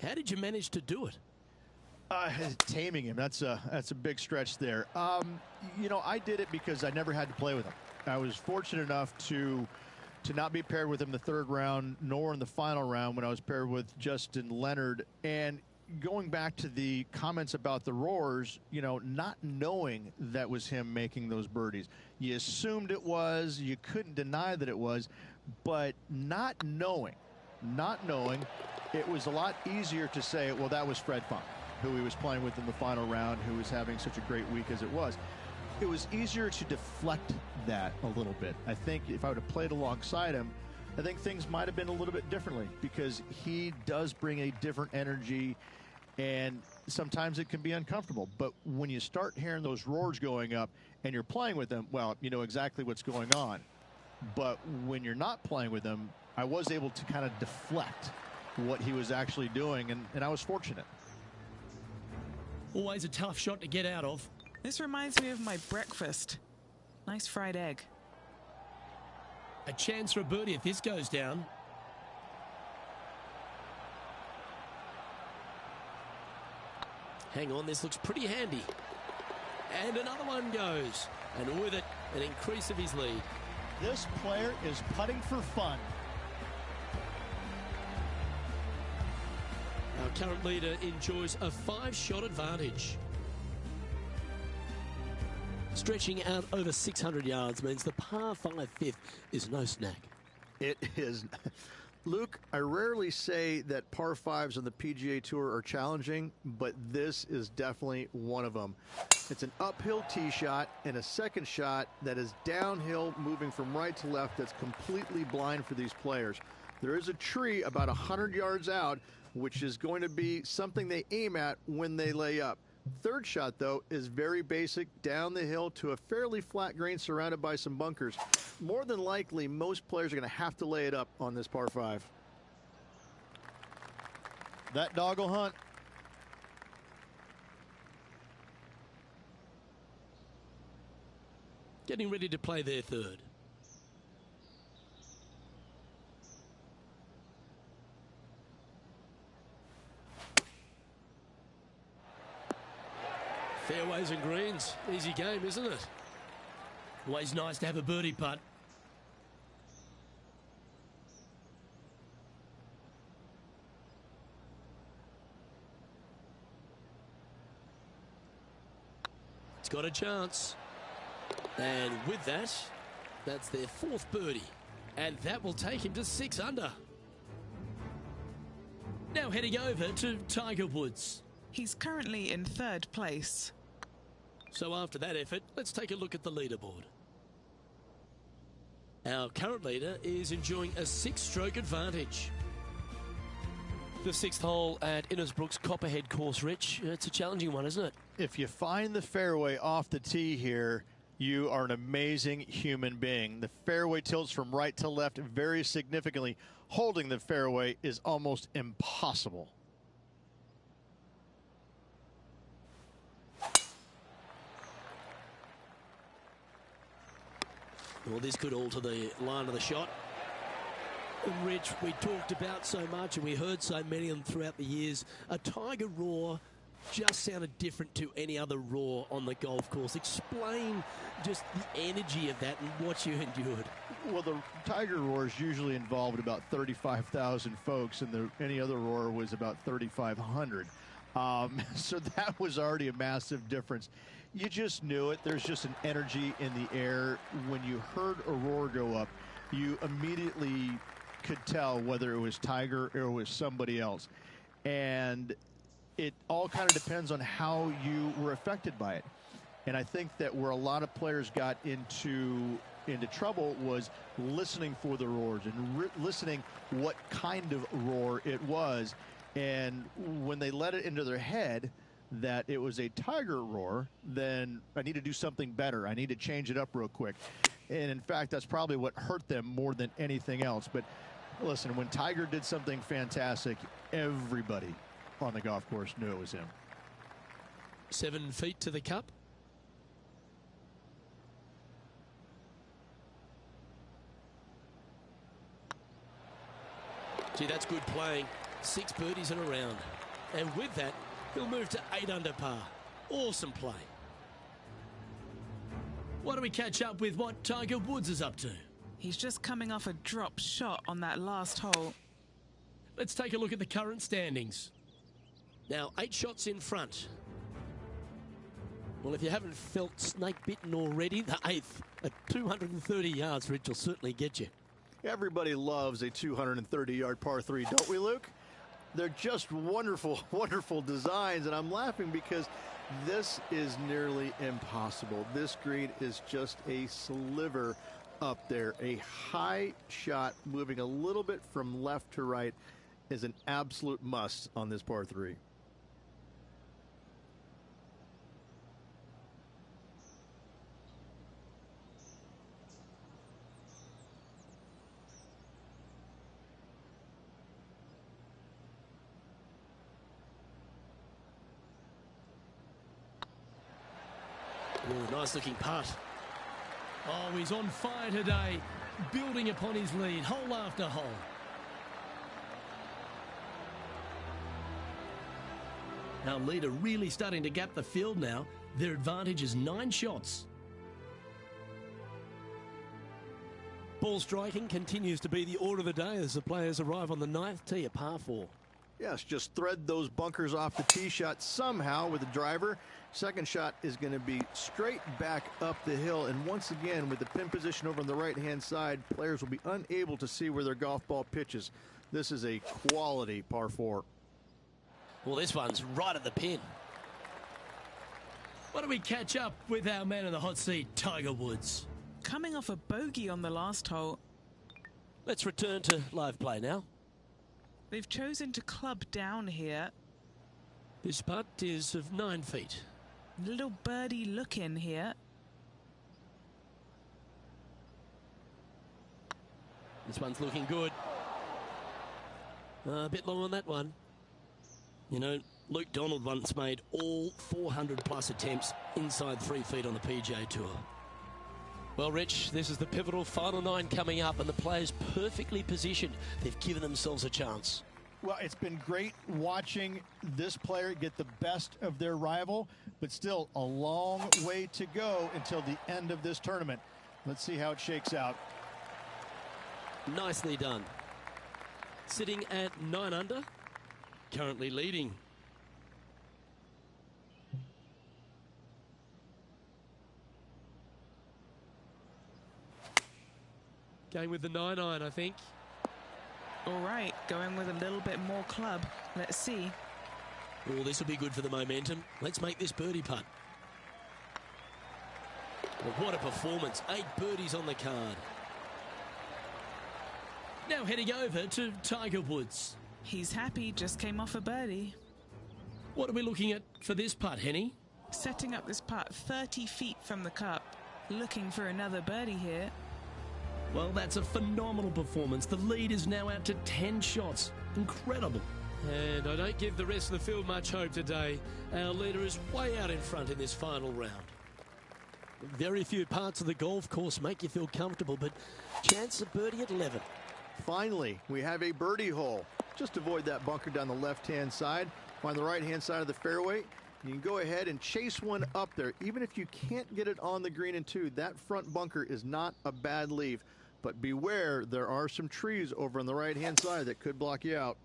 How did you manage to do it? Taming him, that's a big stretch there. You know, I did it because I never had to play with him. I was fortunate enough to not be paired with him the third round, nor in the final round when I was paired with Justin Leonard. And going back to the comments about the roars, you know, not knowing that was him making those birdies. You assumed it was, you couldn't deny that it was, but not knowing, it was a lot easier to say, well, that was Fred Funk, who he was playing with in the final round, who was having such a great week as it was. It was easier to deflect that a little bit. I think if I would have played alongside him, I think things might have been a little bit differently, because he does bring a different energy, and sometimes it can be uncomfortable. But when you start hearing those roars going up and you're playing with them, well, you know exactly what's going on. But when you're not playing with them, I was able to kind of deflect what he was actually doing, and I was fortunate. Always a tough shot to get out of. This reminds me of my breakfast. Nice fried egg. A chance for a birdie if this goes down. Hang on, this looks pretty handy. And another one goes. And with it, an increase of his lead. This player is putting for fun. Our current leader enjoys a 5-shot advantage. Stretching out over 600 yards means the par 5 fifth is no snack. It is. Luke, I rarely say that par 5s on the PGA Tour are challenging, but this is definitely one of them. It's an uphill tee shot and a second shot that is downhill, moving from right to left, that's completely blind for these players. There is a tree about 100 yards out, which is going to be something they aim at when they lay up. Third shot, though, is very basic, down the hill to a fairly flat green surrounded by some bunkers. More than likely, most players are going to have to lay it up on this par 5. That dog will hunt. Getting ready to play their third. Fairways and greens. Easy game, isn't it? Always nice to have a birdie putt. It's got a chance. And with that, that's their 4th birdie. And that will take him to 6 under. Now heading over to Tiger Woods. He's currently in 3rd place. So after that effort, let's take a look at the leaderboard. Our current leader is enjoying a 6-stroke advantage. The 6th hole at Innisbrook's Copperhead course, Rich. It's a challenging one, isn't it? If you find the fairway off the tee here, you are an amazing human being. The fairway tilts from right to left very significantly. Holding the fairway is almost impossible. Well, this could alter the line of the shot. And Rich, we talked about so much and we heard so many of them throughout the years. A Tiger roar just sounded different to any other roar on the golf course. Explain just the energy of that and what you endured. Well, the Tiger roars usually involved about 35,000 folks, and any other roar was about 3,500. So that was already a massive difference. You just knew it. There's just an energy in the air. When you heard a roar go up, you immediately could tell whether it was Tiger or it was somebody else. And it all kind of depends on how you were affected by it. And I think that where a lot of players got into trouble was listening for the roars and listening what kind of roar it was. And when they let it into their head that it was a Tiger roar, then I need to do something better. I need to change it up real quick. And in fact, that's probably what hurt them more than anything else. But listen, when Tiger did something fantastic, everybody on the golf course knew it was him. 7 feet to the cup. Gee, that's good playing. 6 birdies in a round. And with that, he'll move to 8 under par. Awesome play. Why don't we catch up with what Tiger Woods is up to? He's just coming off a drop shot on that last hole. Let's take a look at the current standings. Now, 8 shots in front. Well, if you haven't felt snake bitten already, the 8th at 230 yards, Rich, will certainly get you. Everybody loves a 230-yard par 3, don't we, Luke? They're just wonderful, wonderful designs, and I'm laughing because this is nearly impossible. This green is just a sliver up there. A high shot moving a little bit from left to right is an absolute must on this par 3. Ooh, nice looking putt. Oh, he's on fire today, building upon his lead, hole after hole. Our leader really starting to gap the field now. Their advantage is 9 shots. Ball striking continues to be the order of the day as the players arrive on the 9th tee at par 4. Yes, just thread those bunkers off the tee shot somehow with the driver. Second shot is going to be straight back up the hill. And once again, with the pin position over on the right-hand side, players will be unable to see where their golf ball pitches. This is a quality par 4. Well, this one's right at the pin. Why don't we catch up with our man in the hot seat, Tiger Woods? Coming off a bogey on the last hole. Let's return to live play now. They've chosen to club down here. This putt is of 9 feet. Little birdie look in here. This one's looking good. A bit long on that one. You know, Luke Donald once made all 400 plus attempts inside 3 feet on the PGA Tour. Well, Rich, this is the pivotal final 9 coming up, and the players perfectly positioned. They've given themselves a chance. Well, it's been great watching this player get the best of their rival, but still a long way to go until the end of this tournament. Let's see how it shakes out. Nicely done. Sitting at 9 under, currently leading. Going with the 9-iron, I think. All right, going with a little bit more club. Let's see. Oh, this will be good for the momentum. Let's make this birdie putt. Well, what a performance. 8 birdies on the card. Now heading over to Tiger Woods. He's happy, just came off a birdie. What are we looking at for this putt, Henny? Setting up this putt 30 feet from the cup. Looking for another birdie here. Well, that's a phenomenal performance. The lead is now out to 10 shots. Incredible. And I don't give the rest of the field much hope today. Our leader is way out in front in this final round. Very few parts of the golf course make you feel comfortable, but chance of birdie at 11. Finally, we have a birdie hole. Just avoid that bunker down the left-hand side. On the right-hand side of the fairway, you can go ahead and chase one up there. Even if you can't get it on the green in 2, that front bunker is not a bad leave. But beware, there are some trees over on the right-hand side that could block you out.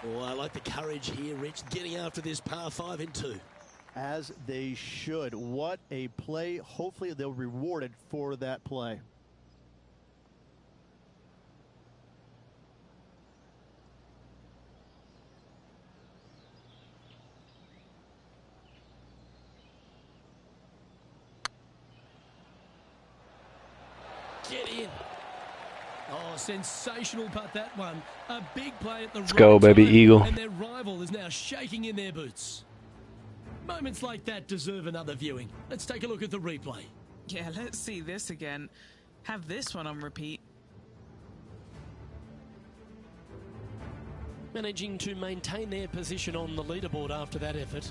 Oh, I like the courage here, Rich, getting after this par 5 in 2. As they should. What a play. Hopefully they'll be rewarded for that play. Get in. Oh, sensational putt, that one. A big play at the Let's go, baby eagle. And their rival is now shaking in their boots. Moments like that deserve another viewing. Let's take a look at the replay. Yeah, let's see this again. Have this one on repeat. Managing to maintain their position on the leaderboard after that effort.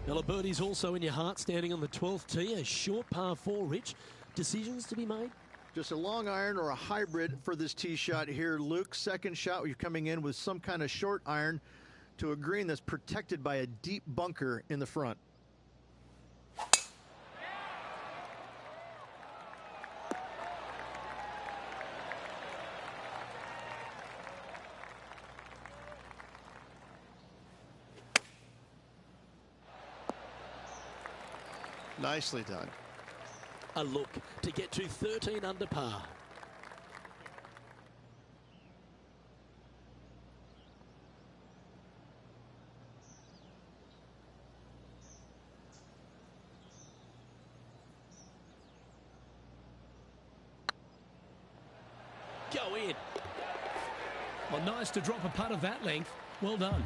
Well, a birdie's also in your heart, standing on the 12th tee. A short par 4, Rich. Decisions to be made? Just a long iron or a hybrid for this tee shot here, Luke. Second shot, you're coming in with some kind of short iron to a green that's protected by a deep bunker in the front. Nicely done. A look to get to 13 under par. Go in. Well, nice to drop a putt of that length. Well done.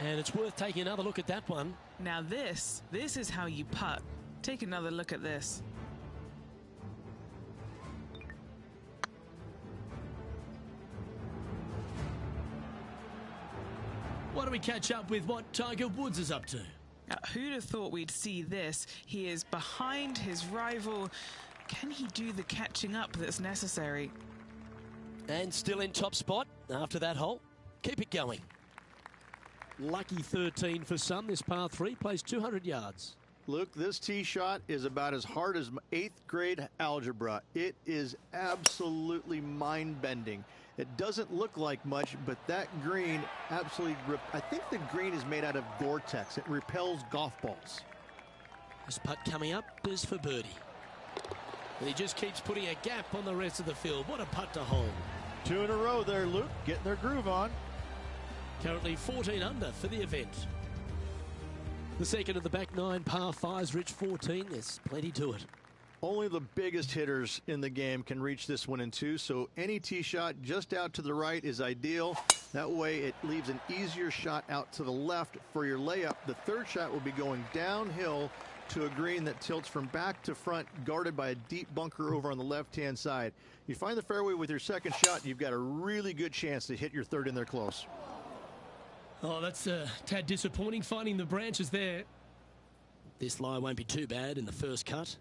And it's worth taking another look at that one. Now this is how you putt. Take another look at this. Why don't we catch up with what Tiger Woods is up to? Who'd have thought we'd see this? He is behind his rival. Can he do the catching up that's necessary? And still in top spot after that hole. Keep it going. Lucky 13 for some. This par 3 plays 200 yards. Luke, this tee shot is about as hard as 8th grade algebra. It is absolutely mind-bending. It doesn't look like much, but that green absolutely, I think the green is made out of Gore-Tex. It repels golf balls. This putt coming up is for birdie. And he just keeps putting a gap on the rest of the field. What a putt to hold. 2 in a row there, Luke, getting their groove on. Currently 14 under for the event. The second of the back 9 par 5s, Rich 14. There's plenty to it. Only the biggest hitters in the game can reach this one in 2, so any tee shot just out to the right is ideal. That way it leaves an easier shot out to the left for your layup. The third shot will be going downhill to a green that tilts from back to front, guarded by a deep bunker over on the left-hand side. You find the fairway with your second shot, you've got a really good chance to hit your third in there close. Oh, that's a tad disappointing, finding the branches there. This lie won't be too bad in the first cut.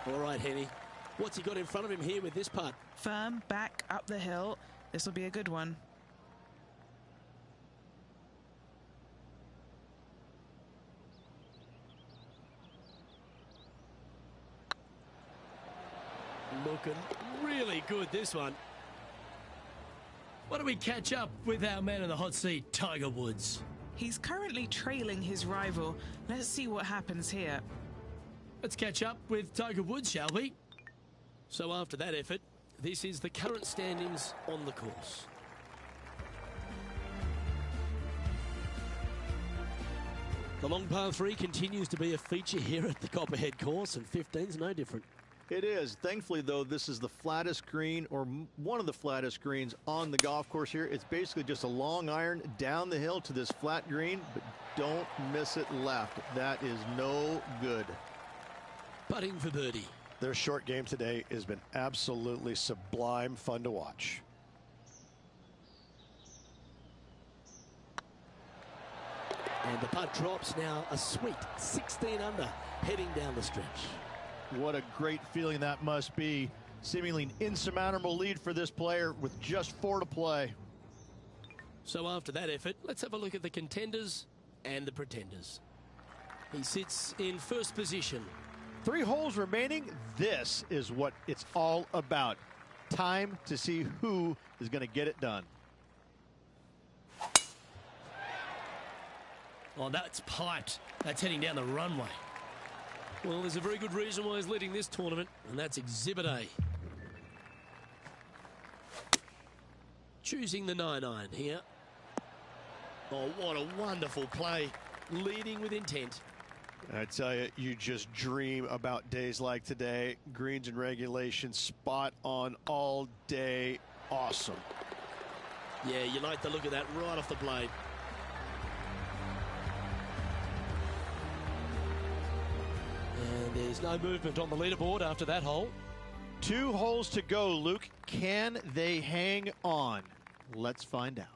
All right, Henny. What's he got in front of him here with this putt? Firm, back, up the hill. This will be a good one. Looking really good, this one. Why don't we catch up with our man in the hot seat, Tiger Woods? He's currently trailing his rival. Let's see what happens here. Let's catch up with Tiger Woods, shall we? So after that effort, this is the current standings on the course. The long par 3 continues to be a feature here at the Copperhead course, and 15's no different. It is. Thankfully, though, this is the flattest green, or one of the flattest greens on the golf course here. It's basically just a long iron down the hill to this flat green, but don't miss it left. That is no good. Putting for birdie. Their short game today has been absolutely sublime fun to watch. And the putt drops now a sweet 16 under, heading down the stretch. What a great feeling that must be. Seemingly an insurmountable lead for this player with just 4 to play. So after that effort, let's have a look at the contenders and the pretenders. He sits in first position. 3 holes remaining. This is what it's all about. Time to see who is going to get it done. Oh, that's piped. That's heading down the runway. Well, there's a very good reason why he's leading this tournament, and that's Exhibit A. Choosing the 9-iron here. Oh, what a wonderful play. Leading with intent. I tell you, you just dream about days like today. Greens and regulation, spot on all day. Awesome. Yeah, you like the look of that right off the blade. And there's no movement on the leaderboard after that hole. 2 holes to go, Luke. Can they hang on? Let's find out.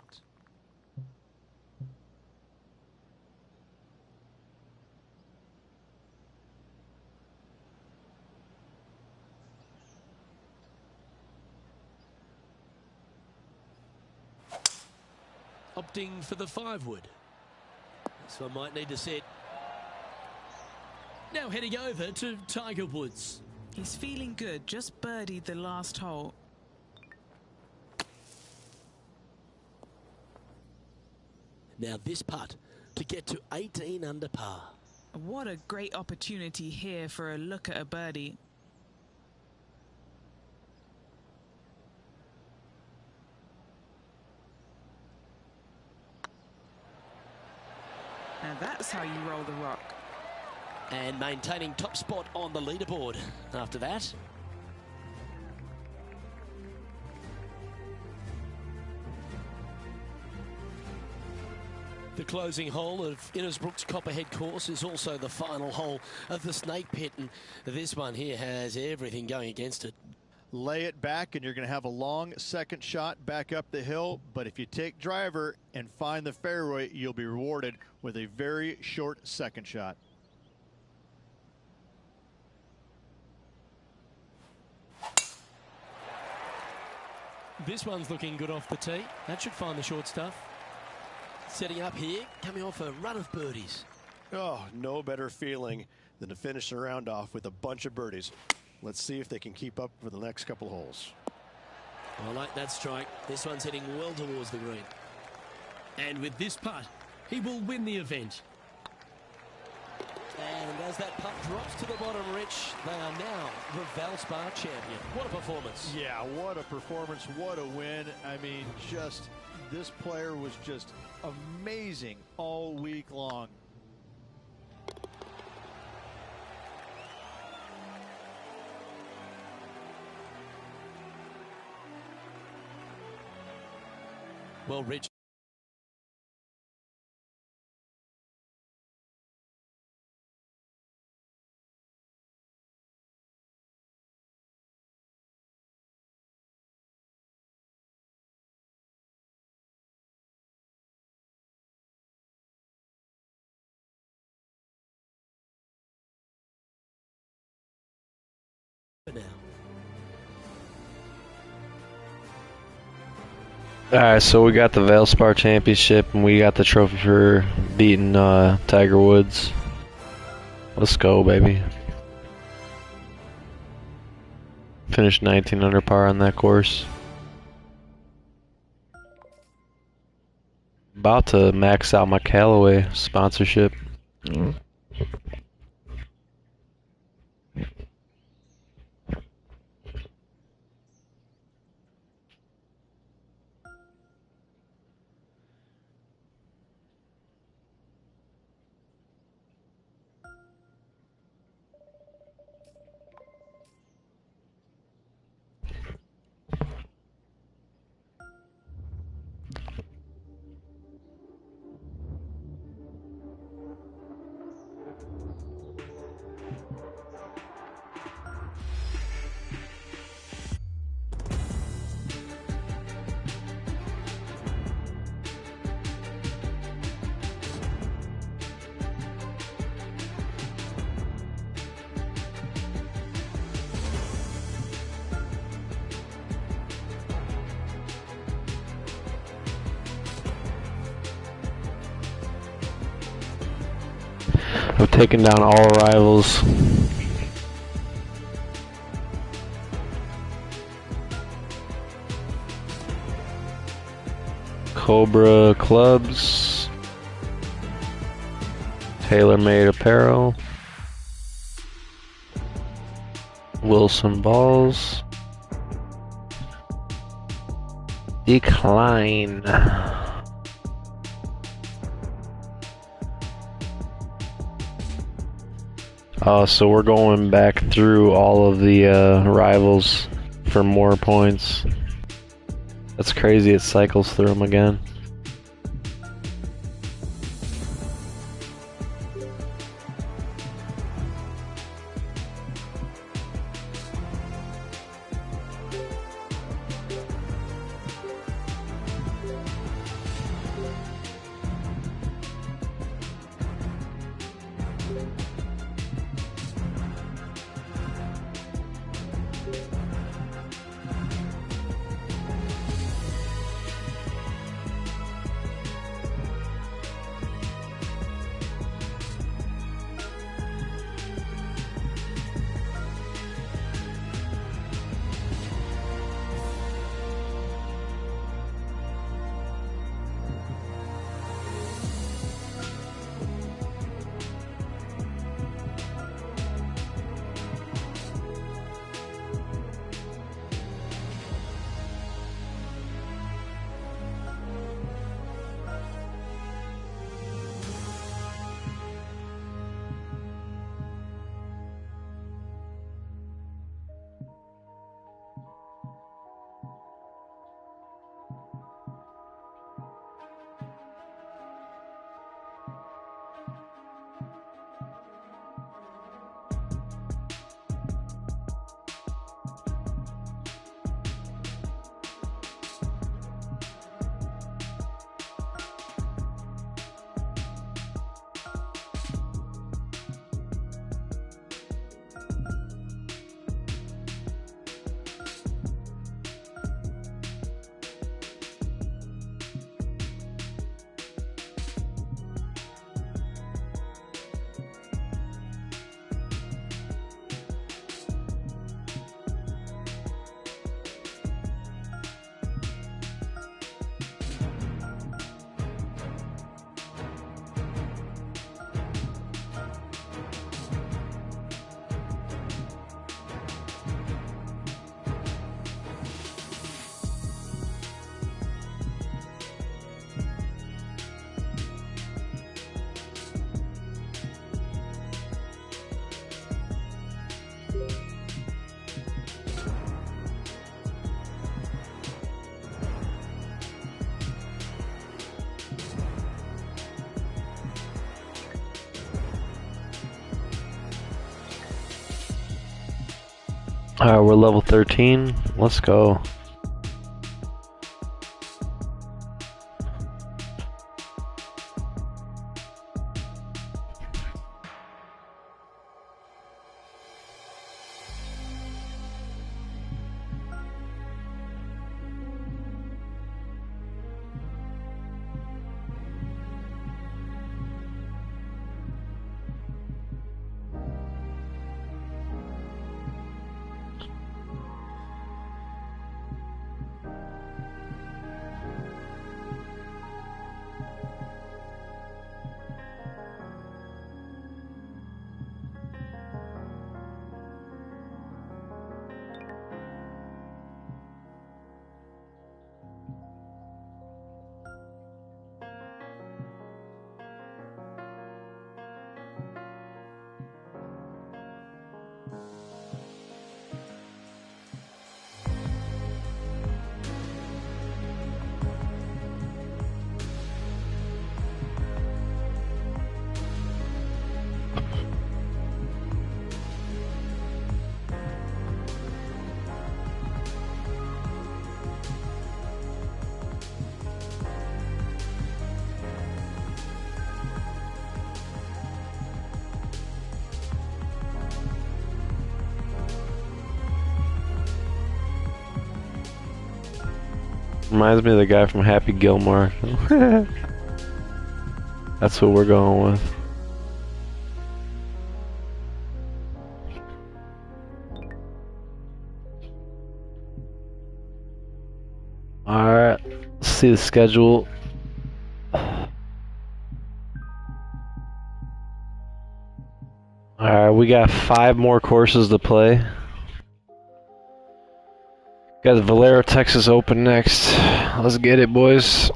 Opting for the 5-wood. This one might need to set. Now heading over to Tiger Woods. He's feeling good, just birdied the last hole. Now this putt to get to 18 under par. What a great opportunity here for a look at a birdie. Now that's how you roll the rock. And maintaining top spot on the leaderboard after that. The closing hole of Innisbrook's Copperhead course is also the final hole of the Snake Pit, and this one here has everything going against it. lay it back and you're going to have a long second shot back up the hill. But if you take driver and find the fairway, you'll be rewarded with a very short second shot. This one's looking good off the tee. That should find the short stuff. Setting up here, coming off a run of birdies. Oh, no better feeling than to finish the round off with a bunch of birdies. Let's see if they can keep up for the next couple holes. I like that strike. This one's heading well towards the green. And with this putt, he will win the event. And as that putt drops to the bottom, Rich, they are now the Valspar champion. What a performance. Yeah, what a performance. What a win. I mean, just this player was just amazing all week long. Well, Rich. Now. Alright, so we got the Valspar Championship and we got the trophy for beating Tiger Woods. Let's go, baby. Finished 19 under par on that course. About to max out my Callaway sponsorship. I've taken down all rivals. Cobra clubs. TaylorMade apparel. Wilson balls. Decline. So we're going back through all of the rivals for more points. That's crazy, it cycles through them again. Alright, we're level 13. Let's go. Reminds me of the guy from Happy Gilmore. That's what we're going with. Alright, let's see the schedule. Alright, we got 5 more courses to play. Got the Valero, Texas Open next. Let's get it, boys.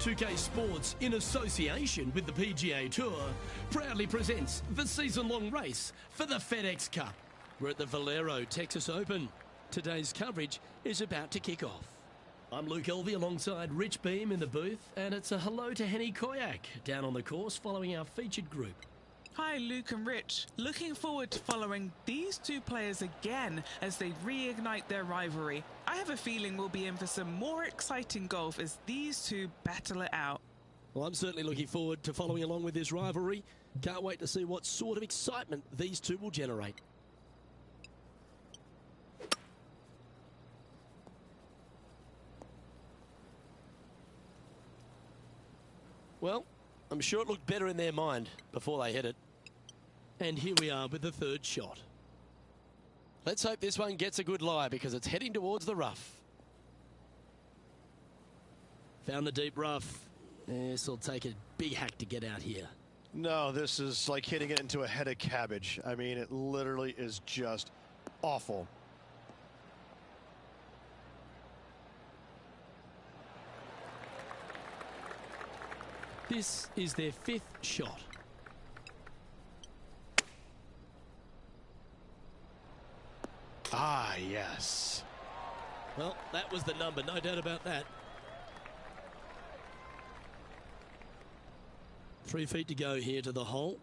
2K Sports, in association with the PGA Tour, proudly presents the season-long race for the FedEx Cup. We're at the Valero Texas Open. Today's coverage is about to kick off. I'm Luke Elvey alongside Rich Beam in the booth, and it's a hello to Henny Koyak down on the course following our featured group. Hi, Luke and Rich. Looking forward to following these two players again as they reignite their rivalry. I have a feeling we'll be in for some more exciting golf as these two battle it out. Well, I'm certainly looking forward to following along with this rivalry. Can't wait to see what sort of excitement these two will generate. Well, I'm sure it looked better in their mind before they hit it. And here we are with the third shot. Let's hope this one gets a good lie because it's heading towards the rough. Found the deep rough. This will take a big hack to get out here. No, this is like hitting it into a head of cabbage. I mean, it literally is just awful. This is their fifth shot. Ah, yes. Well, that was the number, no doubt about that. 3 feet to go here to the hole.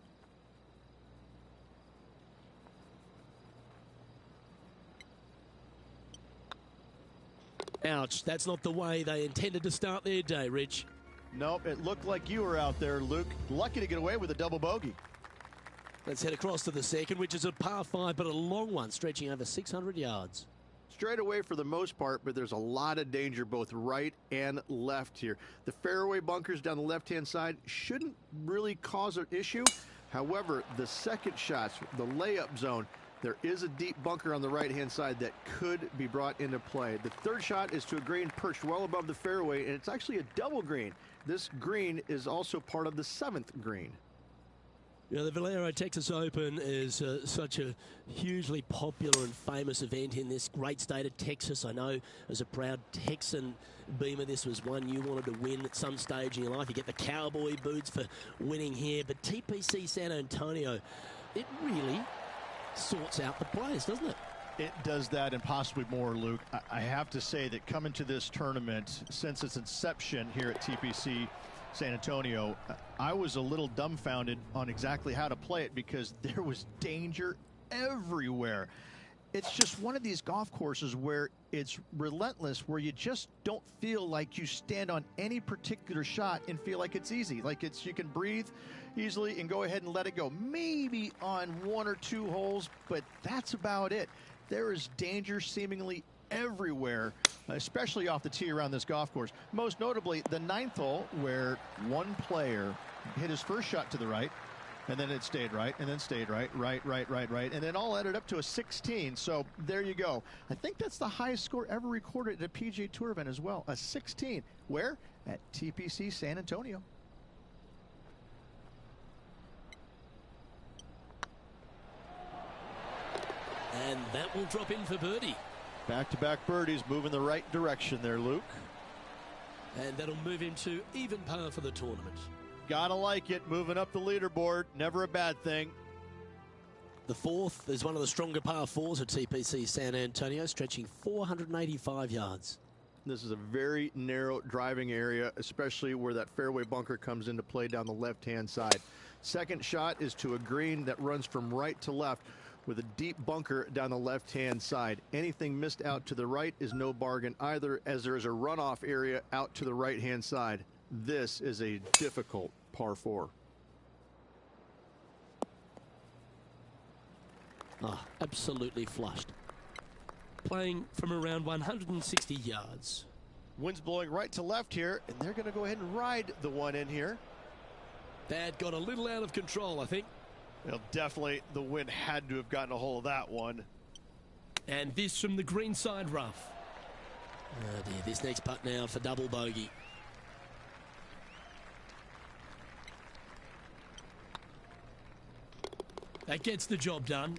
Ouch, that's not the way they intended to start their day, Rich. Nope, it looked like you were out there, Luke. Lucky to get away with a double bogey. Let's head across to the second, which is a par 5, but a long one, stretching over 600 yards. Straight away for the most part, but there's a lot of danger both right and left here. The fairway bunkers down the left-hand side shouldn't really cause an issue. However, the second shots, the layup zone, there is a deep bunker on the right-hand side that could be brought into play. The third shot is to a green perched well above the fairway, and it's actually a double green. This green is also part of the 7th green. You know, the Valero Texas Open is such a hugely popular and famous event in this great state of Texas. I know as a proud Texan, Beamer, this was one you wanted to win at some stage in your life. You get the cowboy boots for winning here, but TPC San Antonio, it really sorts out the players, doesn't it? It does that and possibly more, Luke. I have to say that coming to this tournament, since its inception here at TPC San Antonio, I was a little dumbfounded on exactly how to play it because there was danger everywhere. It's just one of these golf courses where it's relentless, where you just don't feel like you stand on any particular shot and feel like it's easy. Like you can breathe easily and go ahead and let it go. Maybe on 1 or 2 holes, but that's about it. There is danger seemingly everywhere, especially off the tee around this golf course. Most notably, the 9th hole, where one player hit his first shot to the right, and then it stayed right, and then stayed right, and then all added up to a 16. So there you go. I think that's the highest score ever recorded at a PGA Tour event as well, a 16. Where? At TPC San Antonio. And that will drop in for birdie. Back-to-back birdies moving the right direction there, Luke. And that'll move him to even par for the tournament. Gotta like it, moving up the leaderboard, never a bad thing. The 4th is one of the stronger par 4s at TPC San Antonio, stretching 485 yards. This is a very narrow driving area, especially where that fairway bunker comes into play down the left-hand side. Second shot is to a green that runs from right to left with a deep bunker down the left-hand side. Anything missed out to the right is no bargain either, as there is a runoff area out to the right-hand side. This is a difficult par 4. Ah, absolutely flushed. Playing from around 160 yards. Wind's blowing right to left here, and they're going to go ahead and ride the one in here. That got a little out of control, I think. Well, definitely the wind had to have gotten a hold of that one. And this from the green side rough. Oh dear, this next putt now for double bogey. That gets the job done.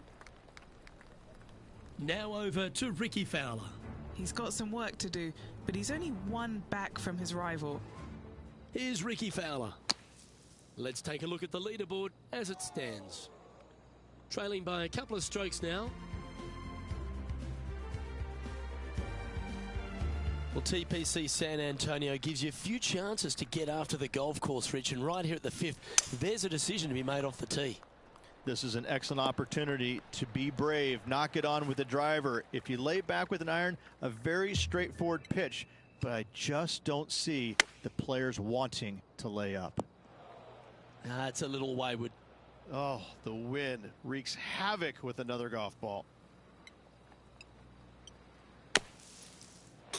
Now over to Ricky Fowler. He's got some work to do, but he's only one back from his rival. Here's Ricky Fowler. Let's take a look at the leaderboard as it stands. Trailing by a couple of strokes now. Well, TPC San Antonio gives you a few chances to get after the golf course, Rich, and right here at the 5th, there's a decision to be made off the tee. This is an excellent opportunity to be brave, knock it on with the driver. If you lay back with an iron, a very straightforward pitch, but I just don't see the players wanting to lay up. It's a little wayward. Oh, the wind wreaks havoc with another golf ball.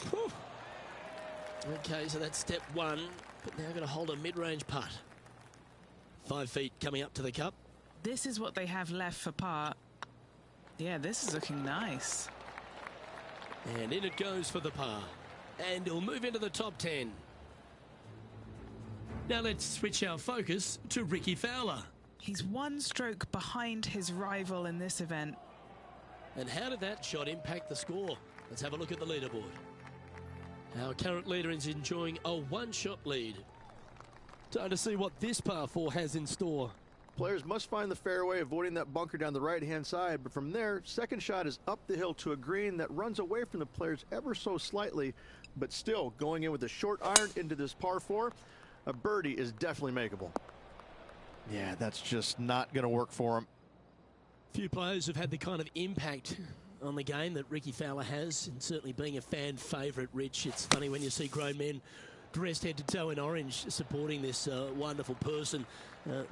Whew. Okay, so that's step one, but now going to hold a mid-range putt. 5 feet coming up to the cup. This is what they have left for par. Yeah, this is looking nice. And in it goes for the par. And it'll move into the top 10. Now let's switch our focus to Ricky Fowler. He's 1 stroke behind his rival in this event. And how did that shot impact the score? Let's have a look at the leaderboard. Our current leader is enjoying a 1-shot lead. Time to see what this par 4 has in store. Players must find the fairway, avoiding that bunker down the right-hand side. But from there, second shot is up the hill to a green that runs away from the players ever so slightly. But still, going in with a short iron into this par 4, a birdie is definitely makeable. Yeah, that's just not going to work for him. Few players have had the kind of impact on the game that Ricky Fowler has, and certainly being a fan favourite, Rich. It's funny when you see grown men dressed head to toe in orange supporting this wonderful person.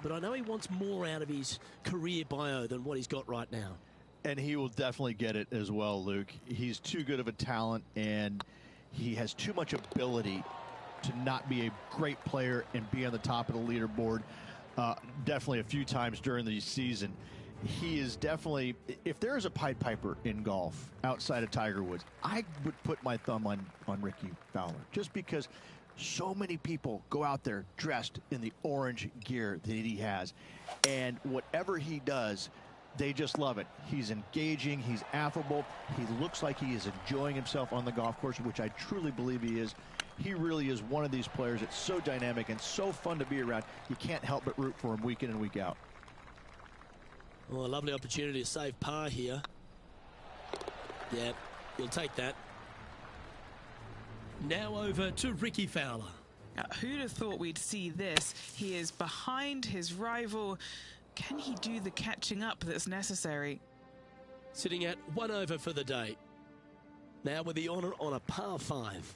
But I know he wants more out of his career bio than what he's got right now. And he will definitely get it as well, Luke. He's too good of a talent, and he has too much ability to not be a great player and be on the top of the leaderboard definitely a few times during the season. He is definitely, if there is a Pied Piper in golf outside of Tiger Woods, I would put my thumb on Ricky Fowler, just because so many people go out there dressed in the orange gear that he has, and whatever he does, they just love it. He's engaging, he's affable, he looks like he is enjoying himself on the golf course, which I truly believe he is. He really is one of these players that's so dynamic and so fun to be around. You can't help but root for him week in and week out. Well, a lovely opportunity to save par here. Yeah, he'll take that. Now over to Ricky Fowler. Who'd have thought we'd see this? He is behind his rival. Can he do the catching up that's necessary? Sitting at 1 over for the day. Now with the honour on a par 5.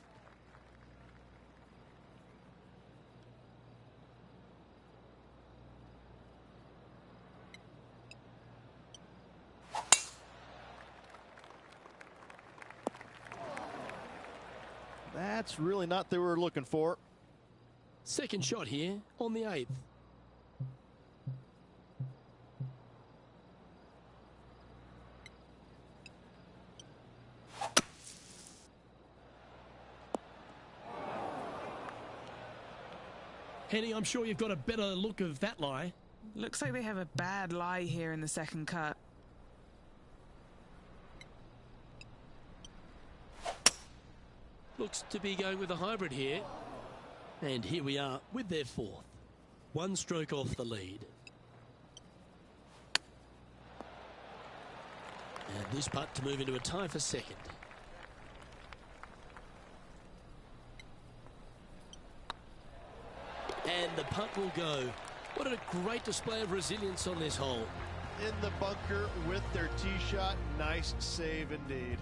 That's really not what they were looking for. Second shot here on the 8th. Henny, I'm sure you've got a better look of that lie. Looks like they have a bad lie here in the second cut. Looks to be going with a hybrid here. And here we are with their 4th. 1 stroke off the lead. And this putt to move into a tie for second. And the putt will go. What a great display of resilience on this hole. In the bunker with their tee shot. Nice save indeed.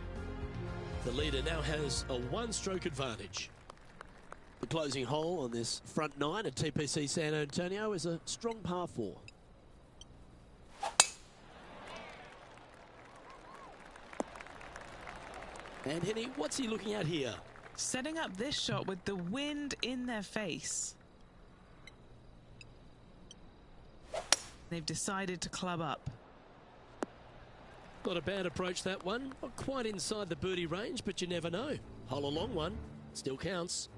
The leader now has a 1-stroke advantage. The closing hole on this front 9 at TPC San Antonio is a strong par 4. And Henny, what's he looking at here? Setting up this shot with the wind in their face. They've decided to club up. Not a bad approach, that one. Not quite inside the birdie range, but you never know. Hole a long one. Still counts.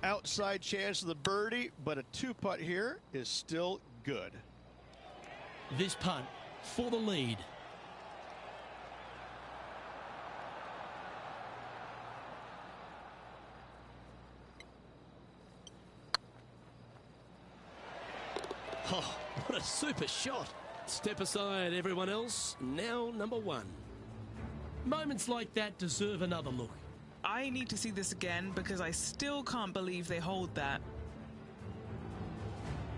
Outside chance of the birdie, but a 2-putt here is still good. This putt for the lead. Oh, what a super shot. Step aside, everyone else. Now number one. Moments like that deserve another look. I need to see this again because I still can't believe they hold that.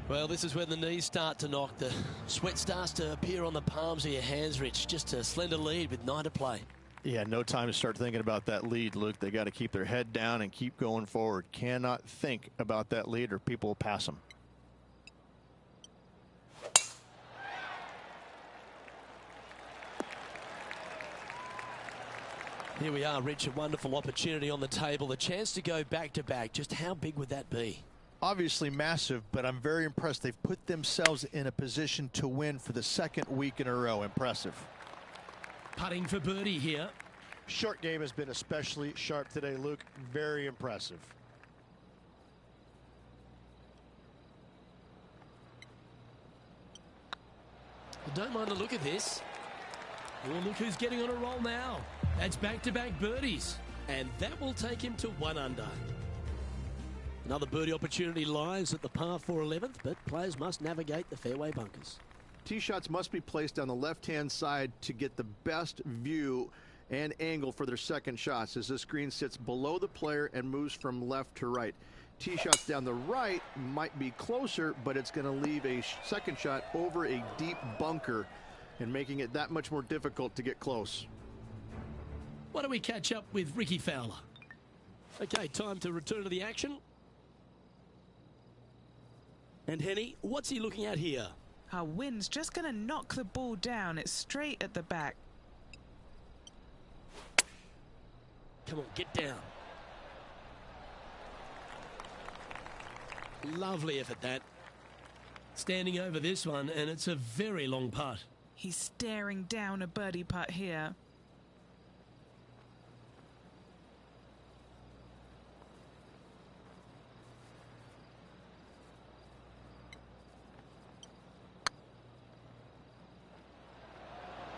Well, this is when the knees start to knock. The sweat starts to appear on the palms of your hands, Rich. Just a slender lead with 9 to play. Yeah, no time to start thinking about that lead, Luke. They got to keep their head down and keep going forward. Cannot think about that lead or people will pass them. Here we are, Rich, a wonderful opportunity on the table. The chance to go back-to-back. Just how big would that be? Obviously massive, but I'm very impressed. They've put themselves in a position to win for the second week in a row. Impressive. Putting for birdie here. Short game has been especially sharp today, Luke. Very impressive. Well, don't mind the look of this. Oh, look who's getting on a roll now. That's back-to-back birdies. And that will take him to 1 under. Another birdie opportunity lies at the par 4 11th, but players must navigate the fairway bunkers. Tee shots must be placed on the left-hand side to get the best view and angle for their second shots as this green sits below the player and moves from left to right. Tee shots down the right might be closer, but it's going to leave a second shot over a deep bunker and making it that much more difficult to get close. Why don't we catch up with Ricky Fowler? Okay, time to return to the action. And Henny, what's he looking at here? Our wind's just going to knock the ball down. It's straight at the back. Come on, get down. Lovely effort, that. Standing over this one, and it's a very long putt. He's staring down a birdie putt here.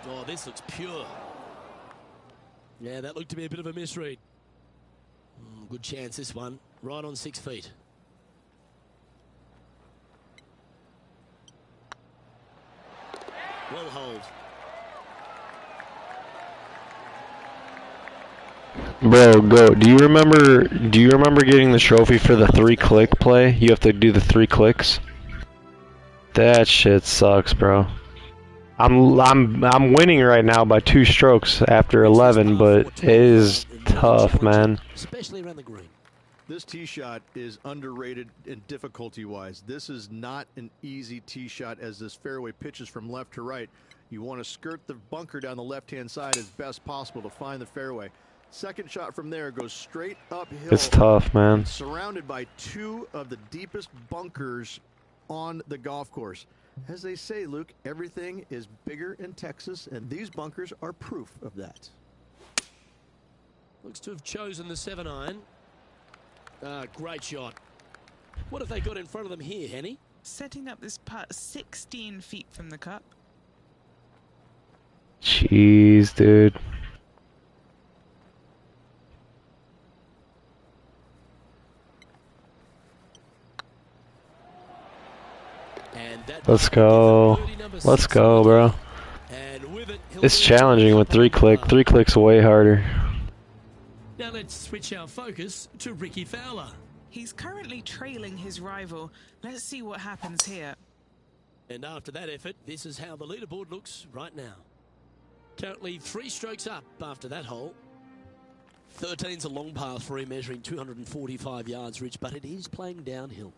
Oh, this looks pure. Yeah, that looked to be a bit of a misread. Good chance, this one. Right on 6 feet. Well hold. Bro, go. Do you remember getting the trophy for the 3-click play? You have to do the 3 clicks. That shit sucks, bro. I'm winning right now by 2 strokes after 11, but it is tough, man. Especially around the green. This tee shot is underrated in difficulty-wise. This is not an easy tee shot as this fairway pitches from left to right. You want to skirt the bunker down the left-hand side as best possible to find the fairway. Second shot from there goes straight uphill. It's tough, man. Surrounded by 2 of the deepest bunkers on the golf course. As they say, Luke, everything is bigger in Texas, and these bunkers are proof of that. Looks to have chosen the 7-iron. Great shot. What have they got in front of them here, Henny? Setting up this putt 16 feet from the cup. Jeez, dude. And that Let's go. Let's go, bro. And with it, It's challenging with 3-click. 3 clicks way harder. Now let's switch our focus to Ricky Fowler. He's currently trailing his rival. Let's see what happens here. And after that effort, this is how the leaderboard looks right now. Currently 3 strokes up after that hole. 13's a long par 3 measuring 245 yards, Rich, but it is playing downhill.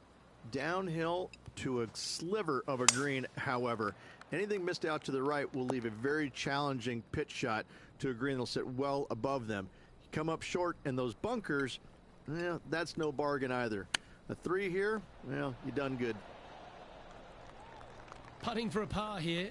Downhill to a sliver of a green, however. Anything missed out to the right will leave a very challenging pitch shot to a green that'll sit well above them. You come up short in those bunkers, well, that's no bargain either. A 3 here, well, you done good. Putting for a par here.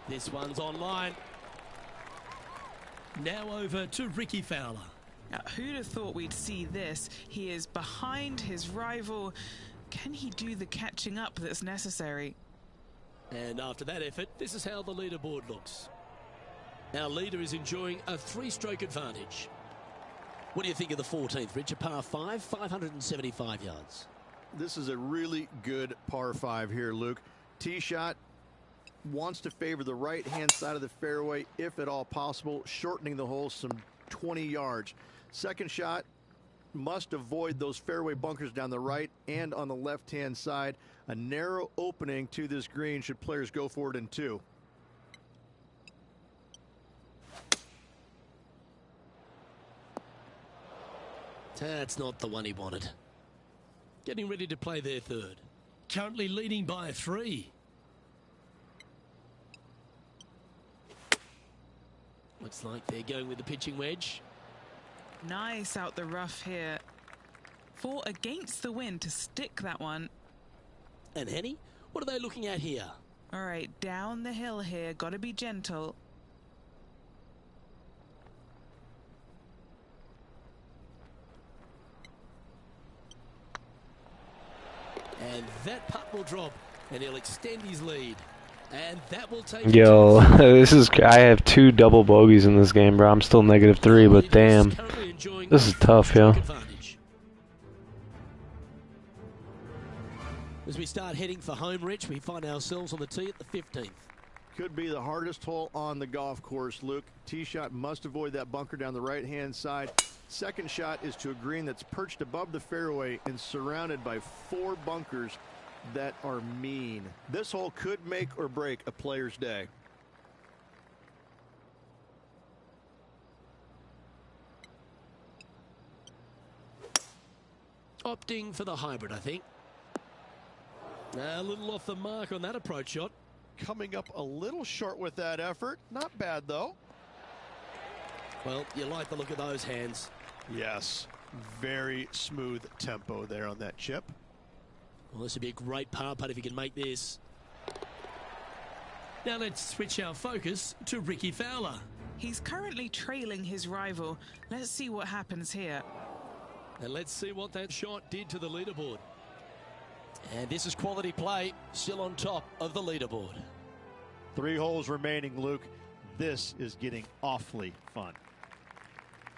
This one's online. Now over to Ricky Fowler. Now, who'd have thought we'd see this? He is behind his rival. Can he do the catching up that's necessary? And after that effort, this is how the leaderboard looks. Our leader is enjoying a 3-stroke advantage. What do you think of the 14th, Rich? A par 5, 575 yards. This is a really good par 5 here, Luke. Tee shot wants to favor the right-hand side of the fairway, if at all possible, shortening the hole some 20 yards. Second shot must avoid those fairway bunkers down the right and on the left-hand side. A narrow opening to this green should players go for it in 2. That's not the one he wanted. Getting ready to play their 3rd. Currently leading by 3. Looks like they're going with the pitching wedge. Nice out the rough here. 4 against the wind to stick that one. And Henny, what are they looking at here? All right, down the hill here. Got to be gentle. And that putt will drop, and he'll extend his lead. And that will take... Yo, I have 2 double bogeys in this game, bro. I'm still -3, but damn. This is tough, yo. As we start heading for home, Rich, we find ourselves on the tee at the 15th. Could be the hardest hole on the golf course, Luke. Tee shot must avoid that bunker down the right-hand side. Second shot is to a green that's perched above the fairway and surrounded by 4 bunkers that are mean. This hole could make or break a player's day. Opting for the hybrid, I think. A little off the mark on that approach shot. Coming up a little short with that effort. Not bad, though. Well, you like the look of those hands. Yes, very smooth tempo there on that chip. Well, this would be a great par putt if you can make this. Now let's switch our focus to Ricky Fowler. He's currently trailing his rival. Let's see what happens here. And let's see what that shot did to the leaderboard. And this is quality play, still on top of the leaderboard. 3 holes remaining, Luke. This is getting awfully fun.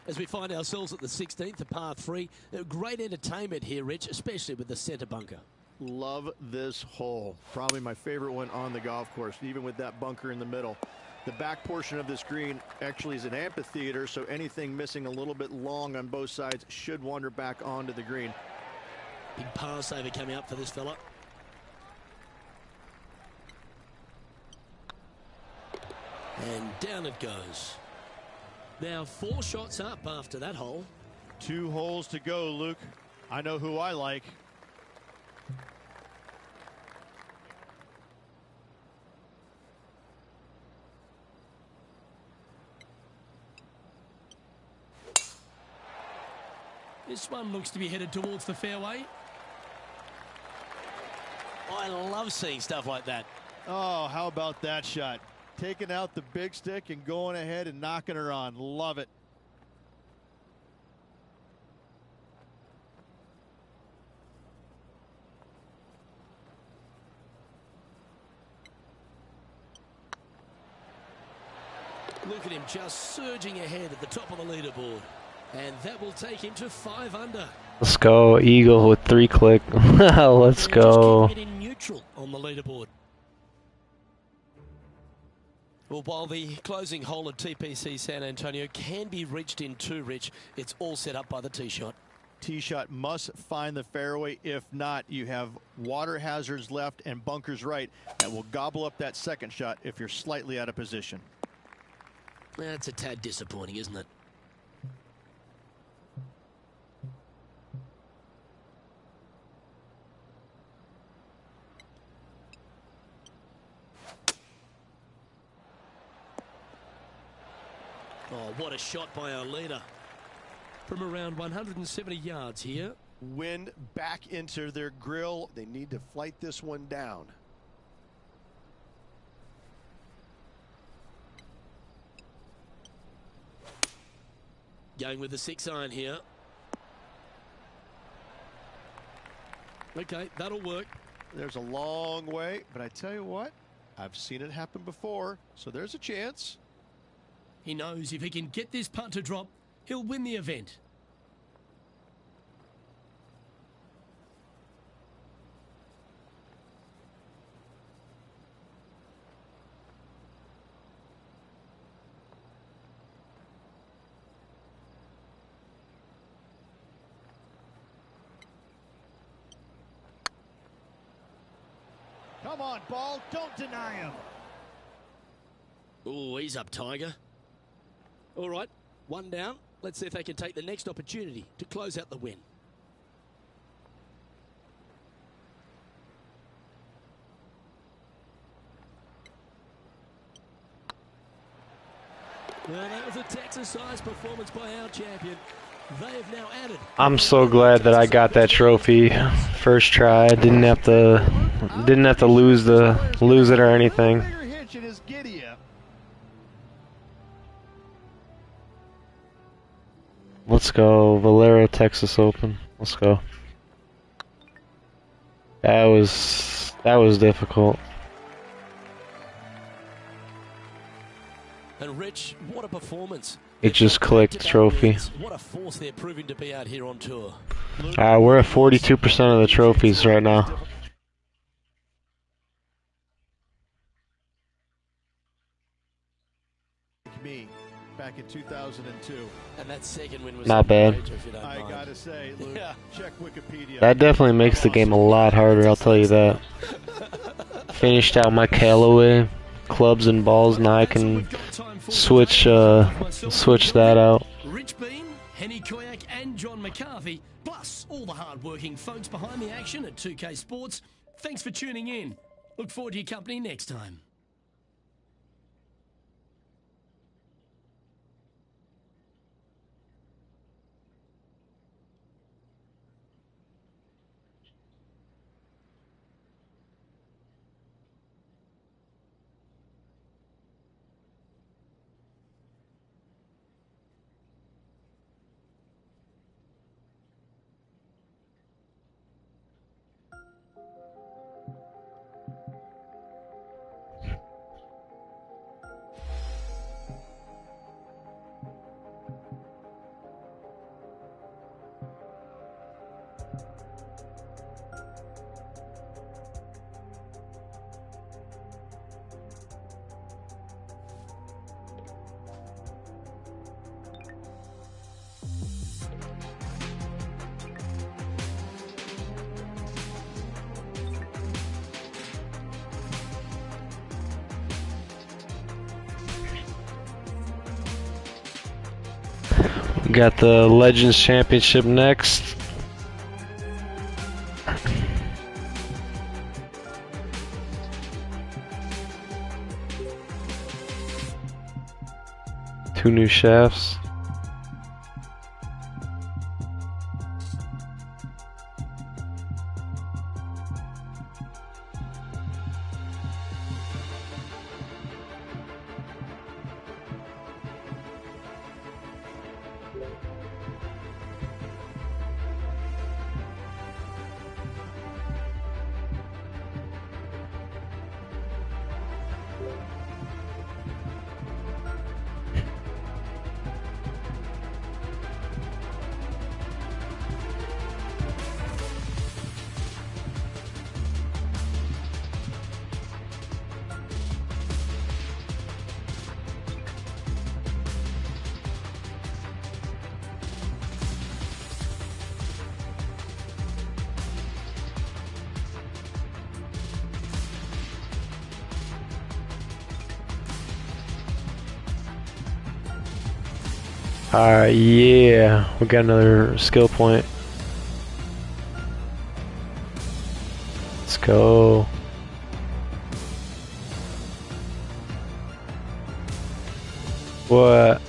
As we find ourselves at the 16th, a par 3. Great entertainment here, Rich, especially with the center bunker. Love this hole. Probably my favorite one on the golf course, even with that bunker in the middle. The back portion of this green actually is an amphitheater, so anything missing a little bit long on both sides should wander back onto the green. Big par saver coming up for this fella. And down it goes. Now 4 shots up after that hole. 2 holes to go, Luke. I know who I like. This one looks to be headed towards the fairway. I love seeing stuff like that. Oh, how about that shot? Taking out the big stick and going ahead and knocking her on. Love it. Look at him just surging ahead at the top of the leaderboard. And that will take him to 5 under. Let's go, Eagle with 3 click. Let's go. Just keeping it in neutral on the leaderboard. Well, while the closing hole at TPC San Antonio can be reached in 2, Rich, it's all set up by the tee shot. Tee shot must find the fairway. If not, you have water hazards left and bunkers right that will gobble up that second shot if you're slightly out of position. That's a tad disappointing, isn't it? Oh, what a shot by our leader. From around 170 yards here. Wind back into their grill. They need to flight this one down. Going with the 6-iron here. Okay, that'll work. There's a long way, but I tell you what, I've seen it happen before, so there's a chance. He knows if he can get this putt to drop, he'll win the event. Come on, ball. Don't deny him. Oh, he's up, Tiger. All right, one down. Let's see if they can take the next opportunity to close out the win. Well, that was a Texas-sized performance by our champion. They have now added. I'm so glad that I got that trophy first try. Didn't have to lose it or anything. Let's go, Valero Texas Open. Let's go. That was difficult. And Rich, what a performance. It just clicked, trophy. What a force they're proving to be out here on tour. We're at 42% of the trophies right now. Me back in 2002. And that second win was Not bad. I gotta say, Luke, Yeah. check Wikipedia. That definitely makes the game a lot harder, I'll tell you that. Finished out my Callaway clubs and balls, now I can switch that out. Rich Bean, Henny Koyak and John McCarthy, plus all the hard-working folks behind the action at 2K Sports. Thanks for tuning in. Look forward to your company next time. We got the Legends Championship next. Two new shafts. Alright, yeah, we got another skill point. Let's go. What?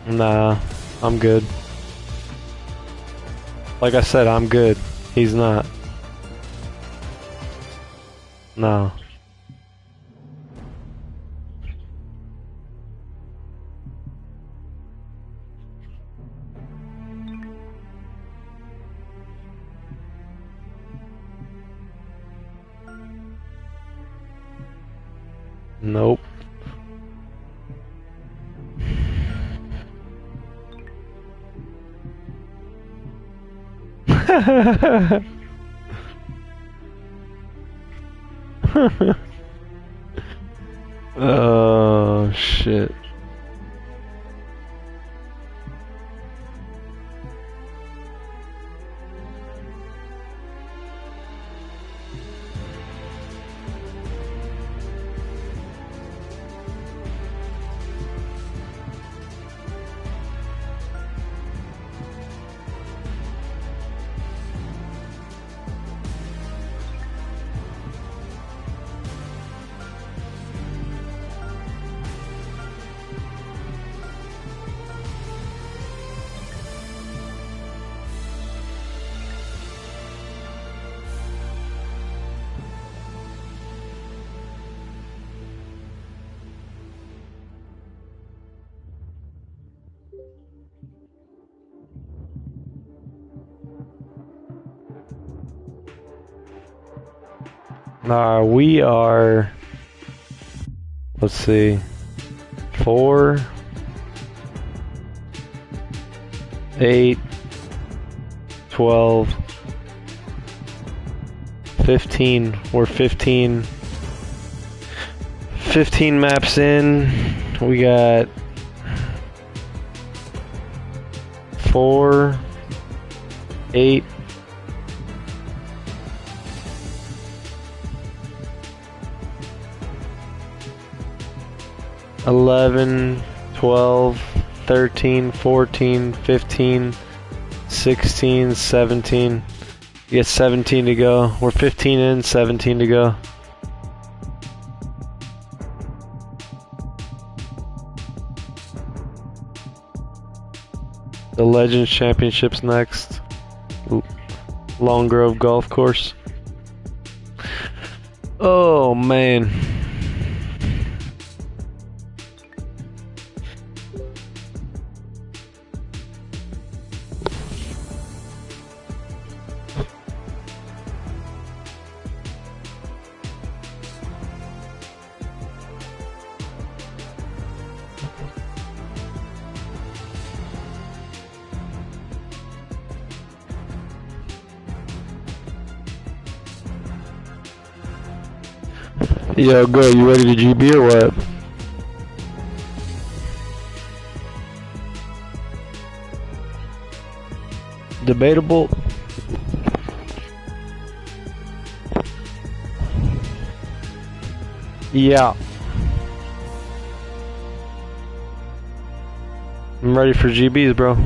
Nah, I'm good. Like I said, I'm good. He's not. No. Nope. Oh shit. We are, let's see, 4, 8, 12, 15. We're 15 maps in. We got 4, 8, 11, 12, 13, 14, 15, 16, 17. You get 17 to go. We're 15 in, 17 to go. The Legends Championships next. Long Grove Golf Course. Oh man. Yo, go, you ready to GB or what? Debatable. Yeah. I'm ready for GBs, bro.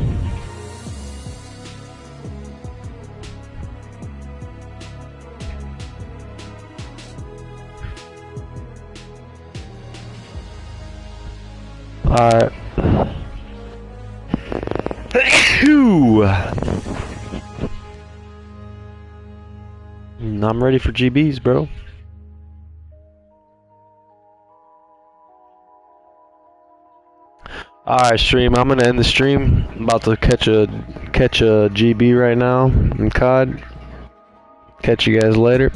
Alright. I'm ready for GBs, bro. Alright, stream. I'm gonna end the stream. I'm about to catch a GB right now in COD. Catch you guys later.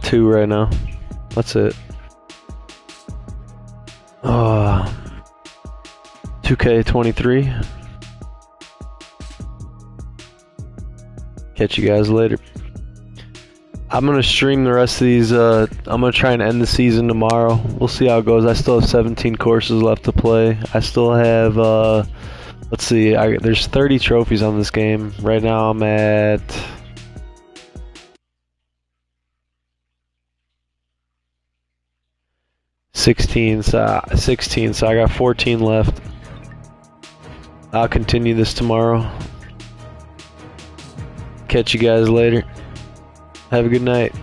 2 right now. That's it. 2K23. Catch you guys later. I'm gonna stream the rest of these. I'm gonna try and end the season tomorrow. We'll see how it goes. I still have 17 courses left to play. I still have let's see, there's 30 trophies on this game. Right now I'm at 16, so I got 14 left. I'll continue this tomorrow. Catch you guys later. Have a good night.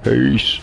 Peace.